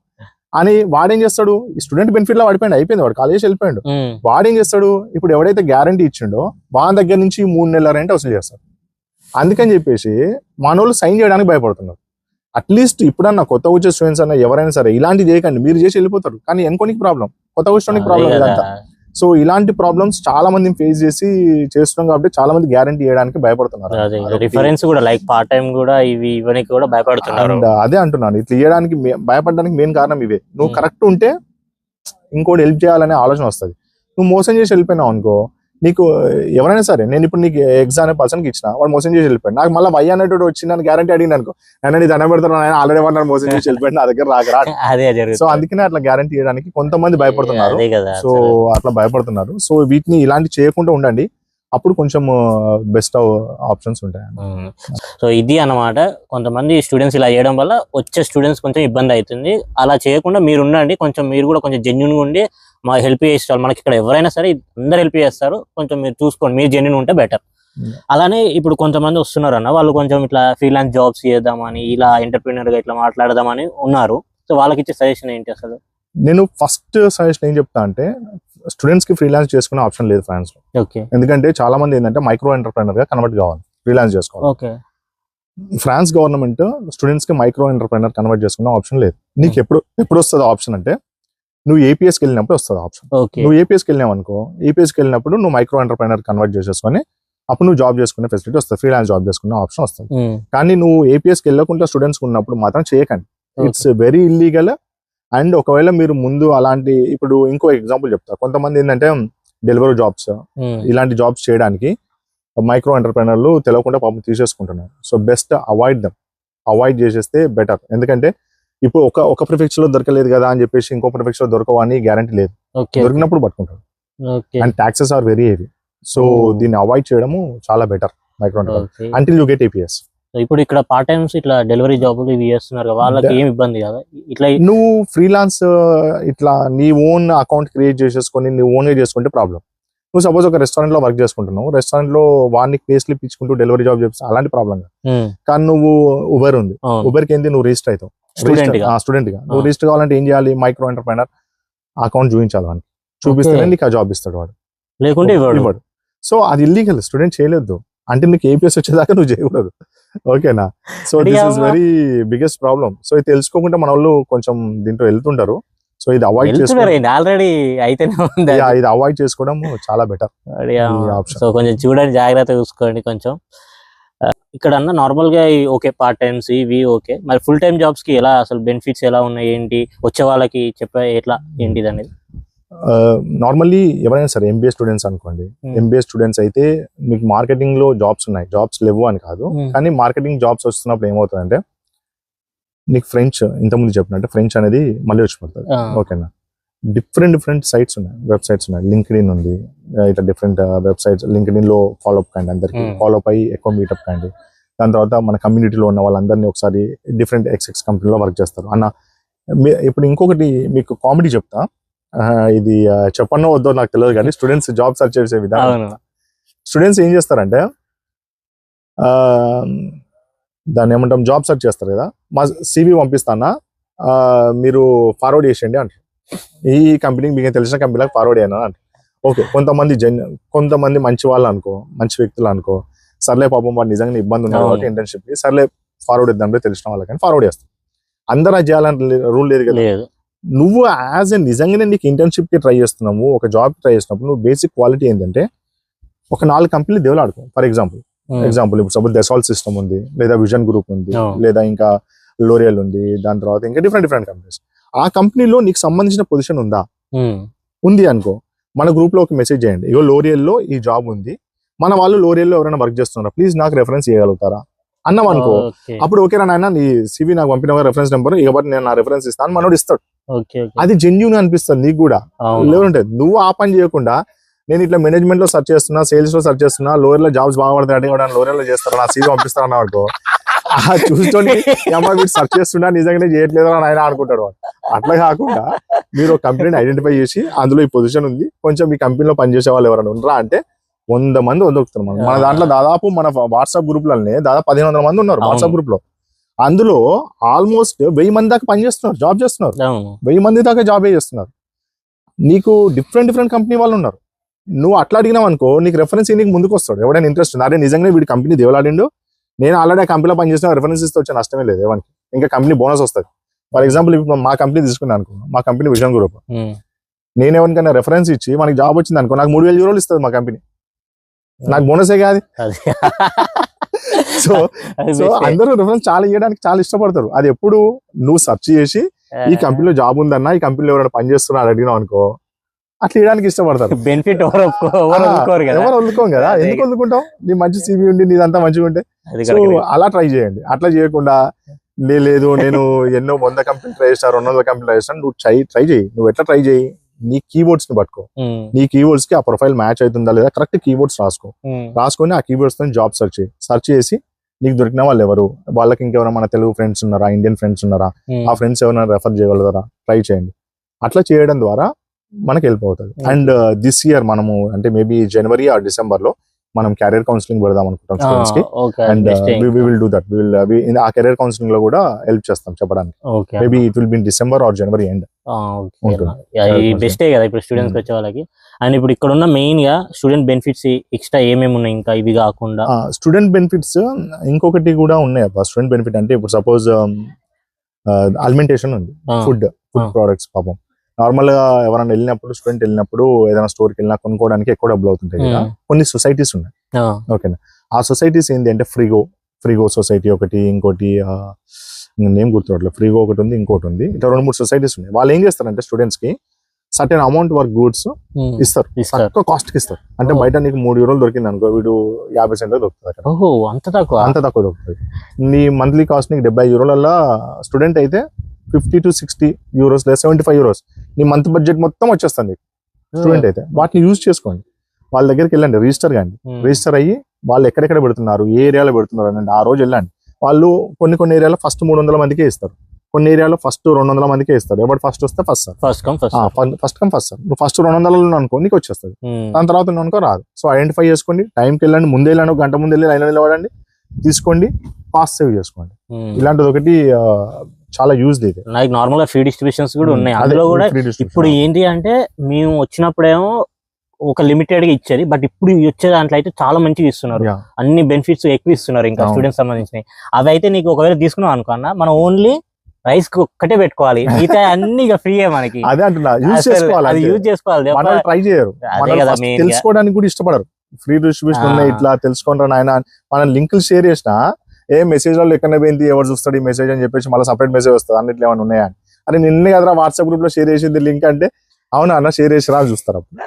అని. వాడేం చేస్తాడు, స్టూడెంట్ బెనిఫిట్ లో అయిపోయింది, వాడు కాలేజ్ వెళ్ళిపోయాడు. వాడేం చేస్తాడు, ఇప్పుడు ఎవడైతే గ్యారంటీ ఇచ్చిండో వాడి దగ్గర నుంచి 3 నెలల రెంట్ వసూలు చేస్తాడు. అందుకని చెప్పేసి మనోళ్ళు సైన్ చేయడానికి భయపడుతున్నారు. అట్లీస్ట్ ఇప్పుడన్నా కొత్త వచ్చే స్టూడెంట్స్ అన్న ఎవరైనా సరే ఇలాంటి చేయకండి, మీరు చేసి వెళ్ళిపోతారు. కానీ ఎన్కోనికి ప్రాబ్లం, కొత్త వచ్చే ప్రాబ్లం ఇదంతా. సో ఇలాంటి ప్రాబ్లమ్స్ చాలా మంది ఫేస్ చేస్తున్నాం కాబట్టి చాలా మంది గ్యారంటీ ఇవ్వడానికి భయపడుతున్నారు. రిఫరెన్స్ కూడా లైక్ పార్ట్ టైం కూడా ఇవ్వడానికి కూడా భయపడుతున్నారు. అదే అంటున్నాను, ఇట్లా ఇవ్వడానికి భయపడడానికి మెయిన్ కారణం ఇవే. నువ్వు కరెక్ట్ ఉంటే ఇంకోటి హెల్ప్ చేయాలనే ఆలోచన వస్తుంది. నువ్వు మోసం చేసి వెళ్ళిపోయినావు అనుకో, నీకు ఎవరైనా సరే, నేను ఇప్పుడు నీకు ఎగ్జామ్ అనే పర్సన్కి ఇచ్చిన, వాడు మోసం చేసి వెళ్ళిపోయాడు, నాకు మళ్ళీ వై అన్నట్టు వచ్చి నన్ను గ్యారంటీ అడిగిన అనుకో, నేను దండ పెడతాను, ఆయన ఆల్రెడీ వాడు మోసం చేసి వెళ్ళిపోయాడు, నా దగ్గర రాకరా. సో అందుకనే అట్లా గ్యారంటీ ఇవ్వడానికి కొంతమంది భయపడుతున్నారు. సో అట్లా భయపడుతున్నారు. సో వీటిని ఇలాంటి చేయకుండా ఉండండి, అప్పుడు కొంచెం బెస్ట్ ఆప్షన్స్ ఉంటాయి. సో ఇది అన్నమాట, కొంతమంది స్టూడెంట్స్ ఇలా చేయడం వల్ల వచ్చే స్టూడెంట్స్ కొంచెం ఇబ్బంది అవుతుంది. అలా చేయకుండా మీరు ఉండండి, కొంచెం మీరు కూడా కొంచెం జెన్యున్ గా ఉండి మా హెల్ప్ చేస్తారు. మనకి ఇక్కడ ఎవరైనా సరే అందరు హెల్ప్ చేస్తారు, కొంచెం మీరు చూసుకోండి, మీరు జెన్యున్ ఉంటే బెటర్. అలానే ఇప్పుడు కొంతమంది వస్తున్నారు అన్న, వాళ్ళు కొంచెం ఇట్లా ఫ్రీలాన్స్ జాబ్స్ చేద్దామని, ఇలా ఎంటర్ప్రీనర్ గా ఇట్లా మాట్లాడదామని ఉన్నారు. సో వాళ్ళకి ఇచ్చే సజెషన్ ఏంటి అసలు? నేను ఫస్ట్ సజెషన్ ఏం చెప్తా అంటే, స్టూడెంట్స్ కి ఫ్రీలాన్స్ చేసుకునే ఆప్షన్ లేదు ఫ్రాన్స్ లో. ఎందుకంటే చాలా మంది ఏంటంటే మైక్రో ఎంటర్ప్రైనర్ గా కన్వర్ట్ కావాలి, ఫ్రీలాన్స్ చేసుకోవాలి. ఫ్రాన్స్ గవర్నమెంట్ స్టూడెంట్స్ కి మైక్రో ఎంటర్ప్రైనర్ కన్వర్ట్ చేసుకునే ఆప్షన్ లేదు. నీకు ఎప్పుడు వస్తుంది ఆప్షన్ అంటే, నువ్వు ఏపీఎస్కి వెళ్ళినప్పుడు వస్తుంది ఆప్షన్. నువ్వు ఏపీఎస్కి వెళ్ళినావు అనుకో, ఏపీఎస్కి వెళ్ళినప్పుడు నువ్వు మైక్రో ఎంటర్ప్రైనర్ కన్వర్ట్ చేసేసుకొని అప్పుడు నువ్వు జాబ్ చేసుకునే ఫెసిలిటీ వస్తుంది, ఫ్రీలాన్స్ జాబ్ చేసుకునే ఆప్షన్ వస్తుంది. కానీ నువ్వు ఏపీఎస్కి వెళ్ళకుండా స్టూడెంట్స్ ఉన్నప్పుడు మాత్రం చేయకండి, ఇట్స్ వెరీ ఇల్లీగల్. అండ్ ఒకవేళ మీరు ముందు అలాంటి, ఇప్పుడు ఇంకో ఎగ్జాంపుల్ చెప్తా, కొంతమంది ఏంటంటే డెలివరీ జాబ్స్ ఇలాంటి జాబ్స్ చేయడానికి మైక్రో ఎంటర్ప్రైనర్లు తెలియకుండా పాపం తీసేసుకుంటున్నారు. సో బెస్ట్ అవాయిడ్ చేసేస్తే బెటర్. ఎందుకంటే ఇప్పుడు ఒక ప్రిఫెక్చర్ లో దొరకలేదు కదా అని చెప్పేసి ఇంకో ప్రిఫెక్చర్ లో దొరకవని గ్యారంటీ లేదు, దొరికినప్పుడు పట్టుకుంటారు. And taxes are very heavy. So దీన్ని అవాయిడ్ చేయడము చాలా better micro entrepreneur until you get APS. ఇప్పుడు ఇక్కడ పార్ట్ టైమ్స్ ఇట్లా డెలివరీ జాబులు ఇవి చేస్తున్నారు, వాళ్ళకి ఏం ఇబ్బంది కదా? ఇట్లా నువ్వు ఫ్రీలాన్స్ ఇట్లా నీ ఓన్ అకౌంట్ క్రియేట్ చేసేసుకొని నీ ఓన్ గా చేసుకుంటే ప్రాబ్లం. నువ్వు సపోజ్ ఒక రెస్టారెంట్ లో వర్క్ చేసుకుంటున్నావు, రెస్టారెంట్ లో వాడికి పే స్లిప్ ఇచ్చుకుంటూ డెలివరీ జాబ్ చేస్తా, అలాంటి ప్రాబ్లం కాదు. కానీ నువ్వు ఉబర్ ఉంది, ఉబర్ కి ఏంది నువ్వు రిజిస్టర్ అవుతావు స్టూడెంట్ గా. నువ్వు రిజిస్టర్ కావాలంటే ఏం చేయాలి, మైక్రో ఎంటర్ప్రైనర్ అకౌంట్ చూపించాలి, వాడికి చూపిస్తేనే నీకు ఆ జాబ్ ఇస్తాడు, వాడు లేకుంటే ఇవ్వడు. సో అది ఇల్లీగల్, స్టూడెంట్ చేయలేదు అంటే నీకు ఏపీఎస్ వచ్చేదాకా నువ్వు చేయకూడదు. ఓకేనా. So this is very biggest problem. So ఇది తెలుసుకోకుండా మన వాళ్ళు కొంచెం దీంట్లో వెళ్తుంటారు. సో ఇది అవాయిడ్ చేసుకోవడం, ఆల్రెడీ అయితేనే ఉంది ఇది అవాయిడ్ చేసుకోవడం చాలా బెటర్ ఆప్షన్. సో కొంచెం చూడండి, జాగ్రత్త చూసుకోండి కొంచెం. ఇక్కడ అన్న నార్మల్ గా ఓకే పార్ట్ టైమ్స్ ఇవి ఓకే, మరి ఫుల్ టైమ్ జాబ్స్ కి ఎలా అసలు బెనిఫిట్స్ ఎలా ఉన్నాయి ఏంటి, వచ్చే వాళ్ళకి చెప్పే ఎట్లా ఏంటిది అనేది. నార్మల్లీ ఎవరైనా సరే ఎంబీఏ స్టూడెంట్స్ అనుకోండి, ఎంబీఏ స్టూడెంట్స్ అయితే మీకు మార్కెటింగ్ లో జాబ్స్ ఉన్నాయి, జాబ్స్ లేవు అని కాదు, కానీ మార్కెటింగ్ జాబ్స్ వస్తున్నప్పుడు ఏమవుతుందంటే నీకు ఫ్రెంచ్ ఇంతకుముందు చెప్పినట్టు ఫ్రెంచ్ అనేది మళ్ళీ వచ్చి పడుతుంది. ఓకేనా. డిఫరెంట్ సైట్స్ ఉన్నాయి, వెబ్సైట్స్ ఉన్నాయి, లింక్డ్ఇన్ ఉంది, ఇట్లా డిఫరెంట్ వెబ్సైట్స్. లింక్డ్ఇన్ లో ఫాలోఅప్ కండి, అందరికి ఫాలోఅప్ అయ్యి ఎక్కువ మీటప్ కండి. దాని తర్వాత మన కమ్యూనిటీలో ఉన్న వాళ్ళందరినీ ఒకసారి డిఫరెంట్ ఎక్స్ఎక్స్ కంపెనీలో వర్క్ చేస్తారు అన్న. ఇప్పుడు ఇంకొకటి మీకు కామెడీ చెప్తా, ఇది చెప్పన్నో వద్దో నాకు తెలియదు, కానీ స్టూడెంట్స్ జాబ్ సర్చ్ చేసే విధానం, స్టూడెంట్స్ ఏం చేస్తారంటే దాన్ని ఏమంటాం, జాబ్ సర్చ్ చేస్తారు కదా, మా సివి పంపిస్తానా మీరు ఫార్వర్డ్ చేసేయండి అంటారు. ఈ కంపెనీకి మీకు తెలిసిన కంపెనీలకు ఫార్వర్డ్ అయినా అంటారు. ఓకే, కొంతమంది మంచి వాళ్ళు అనుకో, మంచి వ్యక్తులు అనుకో, సర్లే పాపం వాడు నిజంగా ఇబ్బంది ఉన్నారు కాబట్టి ఇంటర్న్షిప్ కి సర్లే ఫార్వర్డ్ ఇద్దాం తెలిసిన వాళ్ళకని ఫార్వర్డ్ చేస్తాం. అందరూ అది చేయాలని రూల్ లేదు కదా. నువ్వు యాజ్ ఎ నిజంగానే నీకు ఇంటర్న్షిప్ కి ట్రై చేస్తున్నావు, ఒక జాబ్ ట్రై చేసినప్పుడు నువ్వు బేసిక్ క్వాలిటీ ఏంటంటే ఒక 4 కంపెనీలు దేవులాడుకో. ఫర్ ఎగ్జాంపుల్ ఇప్పుడు సపోజ్ దసాల్ట్ సిస్టమ్ ఉంది, లేదా విజన్ గ్రూప్ ఉంది, లేదా ఇంకా లోరియల్ ఉంది, దాని తర్వాత ఇంకా డిఫరెంట్ కంపెనీస్. ఆ కంపెనీలో నీకు సంబంధించిన పొజిషన్ ఉంది అనుకో, మన గ్రూప్ లో ఒక మెసేజ్ చేయండి, ఇగో లోరియల్ లో ఈ జాబ్ ఉంది, మన వాళ్ళు లోరియల్ లో ఎవరైనా వర్క్ చేస్తున్నారా, ప్లీజ్ నాకు రెఫరెన్స్ చేయగలుగుతారా అన్నాం అనుకో. అప్పుడు ఓకేనా నాయన నీ సివి నాకు పంపిన రెఫరెన్స్ నెంబర్, ఇక నేను నా రెఫరెన్స్ ఇస్తాను, మనోడు ఇస్తాడు. అది జెన్యూన్ అనిపిస్తుంది నీకు కూడా. లేదంటే నువ్వు ఆ పని చేయకుండా నేను ఇట్లా మేనేజ్మెంట్ లో సర్చ్ చేస్తున్నా, సేల్స్ లో సర్చ్ చేస్తున్నా, లోయర్ లో జాబ్స్ బాగుపడతాయి, లోయర్ లో చేస్తారా, నా సీవీ పంపిస్తారా అనుకో, చూసుకొని అమ్మా వీడు సర్చ్ చేస్తున్నా నిజంగానే చేయట్లేదు అని ఆయన అనుకుంటాడు. అట్లా కాకుండా మీరు ఒక కంపెనీని ఐడెంటిఫై చేసి అందులో ఈ పొజిషన్ ఉంది, కొంచెం ఈ కంపెనీలో పనిచేసే వాళ్ళు ఎవరైనా ఉన్నారా అంటే 100 మంది వదులుతారు. మన దాంట్లో దాదాపు మన వాట్సాప్ గ్రూప్లనే దాదాపు 1500 మంది ఉన్నారు వాట్సాప్ గ్రూప్ లో. అందులో ఆల్మోస్ట్ 1000 మంది దాకా పనిచేస్తున్నారు, జాబ్ చేస్తున్నారు, 1000 మంది దాకా జాబే చేస్తున్నారు. నీకు డిఫరెంట్ కంపెనీ వాళ్ళు ఉన్నారు. నువ్వు అట్లా అడిగినావు అనుకో, నీకు రెఫరెన్స్ నీకు ముందుకు వస్తాడు ఎవడైనా ఇంట్రెస్ట్ అరే నిజంగా వీడి కంపెనీ దేవులాడిండు, నేను ఆల్రెడీ ఆ కంపెనీలో పనిచేసిన రెఫరెన్స్ ఇస్తే వచ్చే నష్టమే లేదు ఎవరికి, ఇంకా కంపెనీ బోనస్ వస్తుంది. ఫర్ ఎగ్జాంపుల్ ఇప్పుడు మా కంపెనీ తీసుకున్నాను అనుకో, మా కంపెనీ విజన్ గ్రూప్, నేను ఎవరికైనా రెఫరెన్స్ ఇచ్చి మనకి జాబ్ వచ్చింది అనుకో, నాకు 3000 యూరోలు ఇస్తుంది మా కంపెనీ, నాకు బోనసే కాదు. సో అందరూ రెఫరెన్స్ చాలా ఇవ్వడానికి చాలా ఇష్టపడతారు. అది ఎప్పుడు నువ్వు సెర్చ్ చేసి ఈ కంపెనీలో జాబ్ ఉందన్నా, ఈ కంపెనీలో ఎవరైనా పని చేస్తున్నా అడిగినావు అనుకో, అట్లా ఇవ్వడానికి ఇష్టపడతారు. బెనిఫిట్ ఎవరు వదులుకోం కదా, ఎందుకు వదులుకుంటావు? నీ మంచి సివి ఉండి నీదంతా మంచిగా ఉంటే. సో అలా ట్రై చేయండి. అట్లా చేయకుండా లేదు నేను ఎన్నో 100 కంపెనీ ట్రై చేస్తా, 200 కంపెనీ ట్రై చేస్తాను, నువ్వు ట్రై చేయి. నువ్వు ఎట్లా ట్రై చేయి, నీ కీబోర్డ్స్ ని పట్టుకో, నీ కీబోర్డ్స్ కి ఆ ప్రొఫైల్ మ్యాచ్ అవుతుందా లేదా కరెక్ట్ కీబోర్డ్స్ రాసుకొని ఆ కీబోర్డ్స్ తో జాబ్ సెర్చ్ చేసి నీకు దొరికిన వాళ్ళు ఎవరు, వాళ్ళకి ఇంకెవరైనా మన తెలుగు ఫ్రెండ్స్ ఉన్నారా, ఇండియన్ ఫ్రెండ్స్ ఉన్నారా, ఆ ఫ్రెండ్స్ ఎవరైనా రెఫర్ చేయగలుగుతారా, ట్రై చేయండి. అట్లా చేయడం ద్వారా మనకి వెళ్ళిపోతుంది. అండ్ దిస్ ఇయర్ మనము అంటే మేబీ జనవరి ఆర్ డిసెంబర్ లో మనం కెరీర్ కౌన్సిలింగ్ పెడదాం అనుకుంటాం స్టూడెంట్స్ కి. And we will do that. ఆ కెరీర్ కౌన్సిలింగ్ లో కూడా హెల్ప్ చేస్తాం చెప్పడానికి. Maybe it will be in December or January end. బెస్టే కదా ఇప్పుడు స్టూడెంట్స్ వచ్చే వాళ్ళకి. అండ్ ఇప్పుడు ఇక్కడ ఉన్న మెయిన్ గా స్టూడెంట్ బెనిఫిట్స్ ఎక్స్ట్రా ఏమేమి ఉన్నాయి ఇంకా ఇవి కాకుండా? స్టూడెంట్ బెనిఫిట్స్ ఇంకొకటి కూడా ఉన్నాయి అబ్బా. స్టూడెంట్ బెనిఫిట్ అంటే ఇప్పుడు సపోజ్ అలిమెంటేషన్ ఉంది, ఫుడ్ ప్రోడక్ట్స్. పాపం నార్మల్ గా ఎవరైనా వెళ్ళినప్పుడు, స్టూడెంట్ వెళ్ళినప్పుడు ఏదైనా స్టోర్కి వెళ్ళినా కొనుక్కోవడానికి ఎక్కువ డబ్బులు అవుతుంటాయి కదా. కొన్ని సొసైటీస్ ఉన్నాయి, ఓకేనా. ఆ సొసైటీస్ ఏంటి అంటే ఫ్రీగో సొసైటీ ఒకటి, ఇంకోటి నేమ్ గుర్తుపట్టలేదు, ఫ్రీగో ఒకటి ఉంది, ఇంకోటి ఉంది, ఇట్లా 2-3 సొసైటీస్ ఉన్నాయి. వాళ్ళు ఏం చేస్తారంటే స్టూడెంట్స్ కి సర్టెన్ అమౌంట్ వర్క్ గూడ్స్ ఇస్తారు, తక్కువ కాస్ట్ కి ఇస్తారు. అంటే బయట నీకు 3 యూరోలు దొరికింది అనుకో, వీడు 50 సెంట్లు దొరుకుతుంది అక్కడ. అంత తక్కువ దొరుకుతుంది. నీ మంత్లీ కాస్ట్ నీకు 70 యూరోలల్లా, స్టూడెంట్ అయితే 50 to 60 యూరోస్ లేదా 75 యూరోస్ నీ మంత్ బడ్జెట్ మొత్తం వచ్చేస్తుంది స్టూడెంట్ అయితే. వాటిని యూజ్ చేసుకోండి, వాళ్ళ దగ్గరికి వెళ్ళండి, రిజిస్టర్ కాండి, రిజిస్టర్ అయ్యి వాళ్ళు ఎక్కడెక్కడ పెడుతున్నారు, ఏ ఏరియాలో పెడుతున్నారు అని ఆ రోజు వెళ్ళండి. వాళ్ళు కొన్ని ఏరియాలో ఫస్ట్ 300 మందికే ఇస్తారు, కొన్ని ఏరియాలో ఫస్ట్ 200 మందికే ఇస్తారు. ఎవరు ఫస్ట్ వస్తే ఫస్ట్ కమ్ ఫస్ట్. నువ్వు ఫస్ట్ 200 అనుకో నీకు వచ్చేస్తుంది, దాని తర్వాత అనుకో రాదు. సో ఐడెంటిఫై చేసుకోండి, టైంకి వెళ్ళండి, ముందే వెళ్ళండి, 1 గంట ముందు వెళ్ళి లైన్లో నిలబడండి, తీసుకోండి, కాస్ట్ సేవ్ చేసుకోండి. ఇలాంటిది ఒకటి చాలా యూజ్ అయితే. లైక్ నార్మల్ గా ఫ్రీ డిస్ట్రిబ్యూషన్స్ కూడా ఉన్నాయి అందులో కూడా. ఇప్పుడు ఏంటి అంటే మేము వచ్చినప్పుడేమో ఒక లిమిటెడ్ గా ఇచ్చేది, బట్ ఇప్పుడు వచ్చే దాంట్లో అయితే చాలా మంచిగా ఇస్తున్నారు, Yeah. అన్ని బెనిఫిట్స్ ఎక్కువ ఇస్తున్నారు ఇంకా అవును. స్టూడెంట్స్ సంబంధించినవి. అవి అయితే నీకు ఒకవేళ తీసుకున్నావు అనుకో అన్న, మనం ఓన్లీ రైస్ కి ఒక్కటే పెట్టుకోవాలి, మిగతా అన్ని ఇక ఫ్రీయే మనకి. అదే అంటున్నా, యూజ్ అసలు చేసుకోవాలి అది అంతే. యూజ్ చేసుకోవాలి. మనల్ని ట్రై చేయరు, అదే మనల్ని కదా first మెయిన్ గా. తెలుసుకోవడానికి కూడా ఇష్టపడరు. ఫ్రీ డిస్ట్రిబ్యూషన్ ఉన్నాయి, ఇట్లా తెలుసుకుంటారు నాయన. మనం లింకులు షేర్ చేసినా ఏ మెసేజ్ వాళ్ళు ఎక్కడ పోయింది, ఎవరు చూస్తాడు ఈ మెసేజ్ అని చెప్పేసి మళ్ళీ సపరేట్ మెసేజ్ వస్తుంది, అన్నిట్లో ఏమైనా ఉన్నాయా అని. అరే నిన్నే కదరా వాట్సాప్ గ్రూప్ లో షేర్ చేసింది లింక్ అంటే, అవునా అన్న షేర్ చేసిరా అని చూస్తారు అప్పుడు.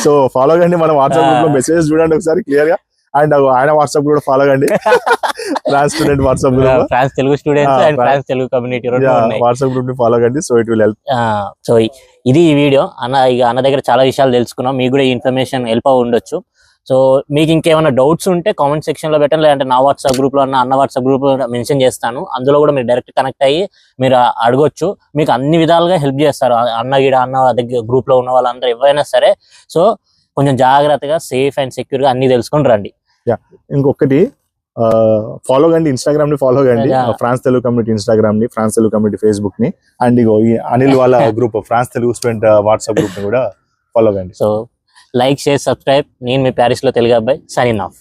సో ఫాలో కండి, మన వాట్సాప్ గ్రూప్ లో మెసేజ్ చూడండి ఒకసారి క్లియర్ గా. అండ్ ఆయన వాట్సాప్ కూడా ఫాలో కండి, France student WhatsApp group, France Telugu students and France Telugu community ఉన్నాయి. వాట్సాప్ గ్రూప్ ని ఫాలో కండి. So it will help. So ఇది ఈ వీడియో అన్న, ఇక అన్న దగ్గర చాలా విషయాలు తెలుసుకున్నాం, మీకు కూడా ఈ ఇన్ఫర్మేషన్ హెల్ప్ అవ్వ ఉండొచ్చు. సో మీకు ఇంకేమైనా డౌట్స్ ఉంటే కామెంట్ సెక్షన్ లో పెట్టండి, లేదంటే నా వాట్సాప్ గ్రూప్ లో అన్న వాట్సాప్ గ్రూప్ లో మెన్షన్ చేస్తాను, అందులో కూడా మీరు డైరెక్ట్ కనెక్ట్ అయ్యి మీరు అడగొచ్చు. మీకు అన్ని విధాలుగా హెల్ప్ చేస్తారు అన్న దగ్గర గ్రూప్ లో ఉన్న వాళ్ళందరూ ఎవరైనా సరే. సో కొంచెం జాగ్రత్తగా సేఫ్ అండ్ సెక్యూర్ గా అన్ని తెలుసుకొని రండి. ఇంకొకటి ఫాలో కండి, ఇన్స్టాగ్రామ్ ని ఫాలో కండి, ఫ్రాన్స్ తెలుగు కమ్యూనిటీ ఇన్స్టాగ్రామ్ ని, ఫ్రాన్స్ తెలుగు కమ్యూనిటీ ఫేస్బుక్ ని, అండ్ ఇగో ఈ అనిల్ వాళ్ళ group France Telugu student WhatsApp group ని కూడా ఫాలో కండి. So like, share, subscribe. నేను మీ ప్యారిస్ లో తెలుగు అబ్బాయి, సైనింగ్ ఆఫ్.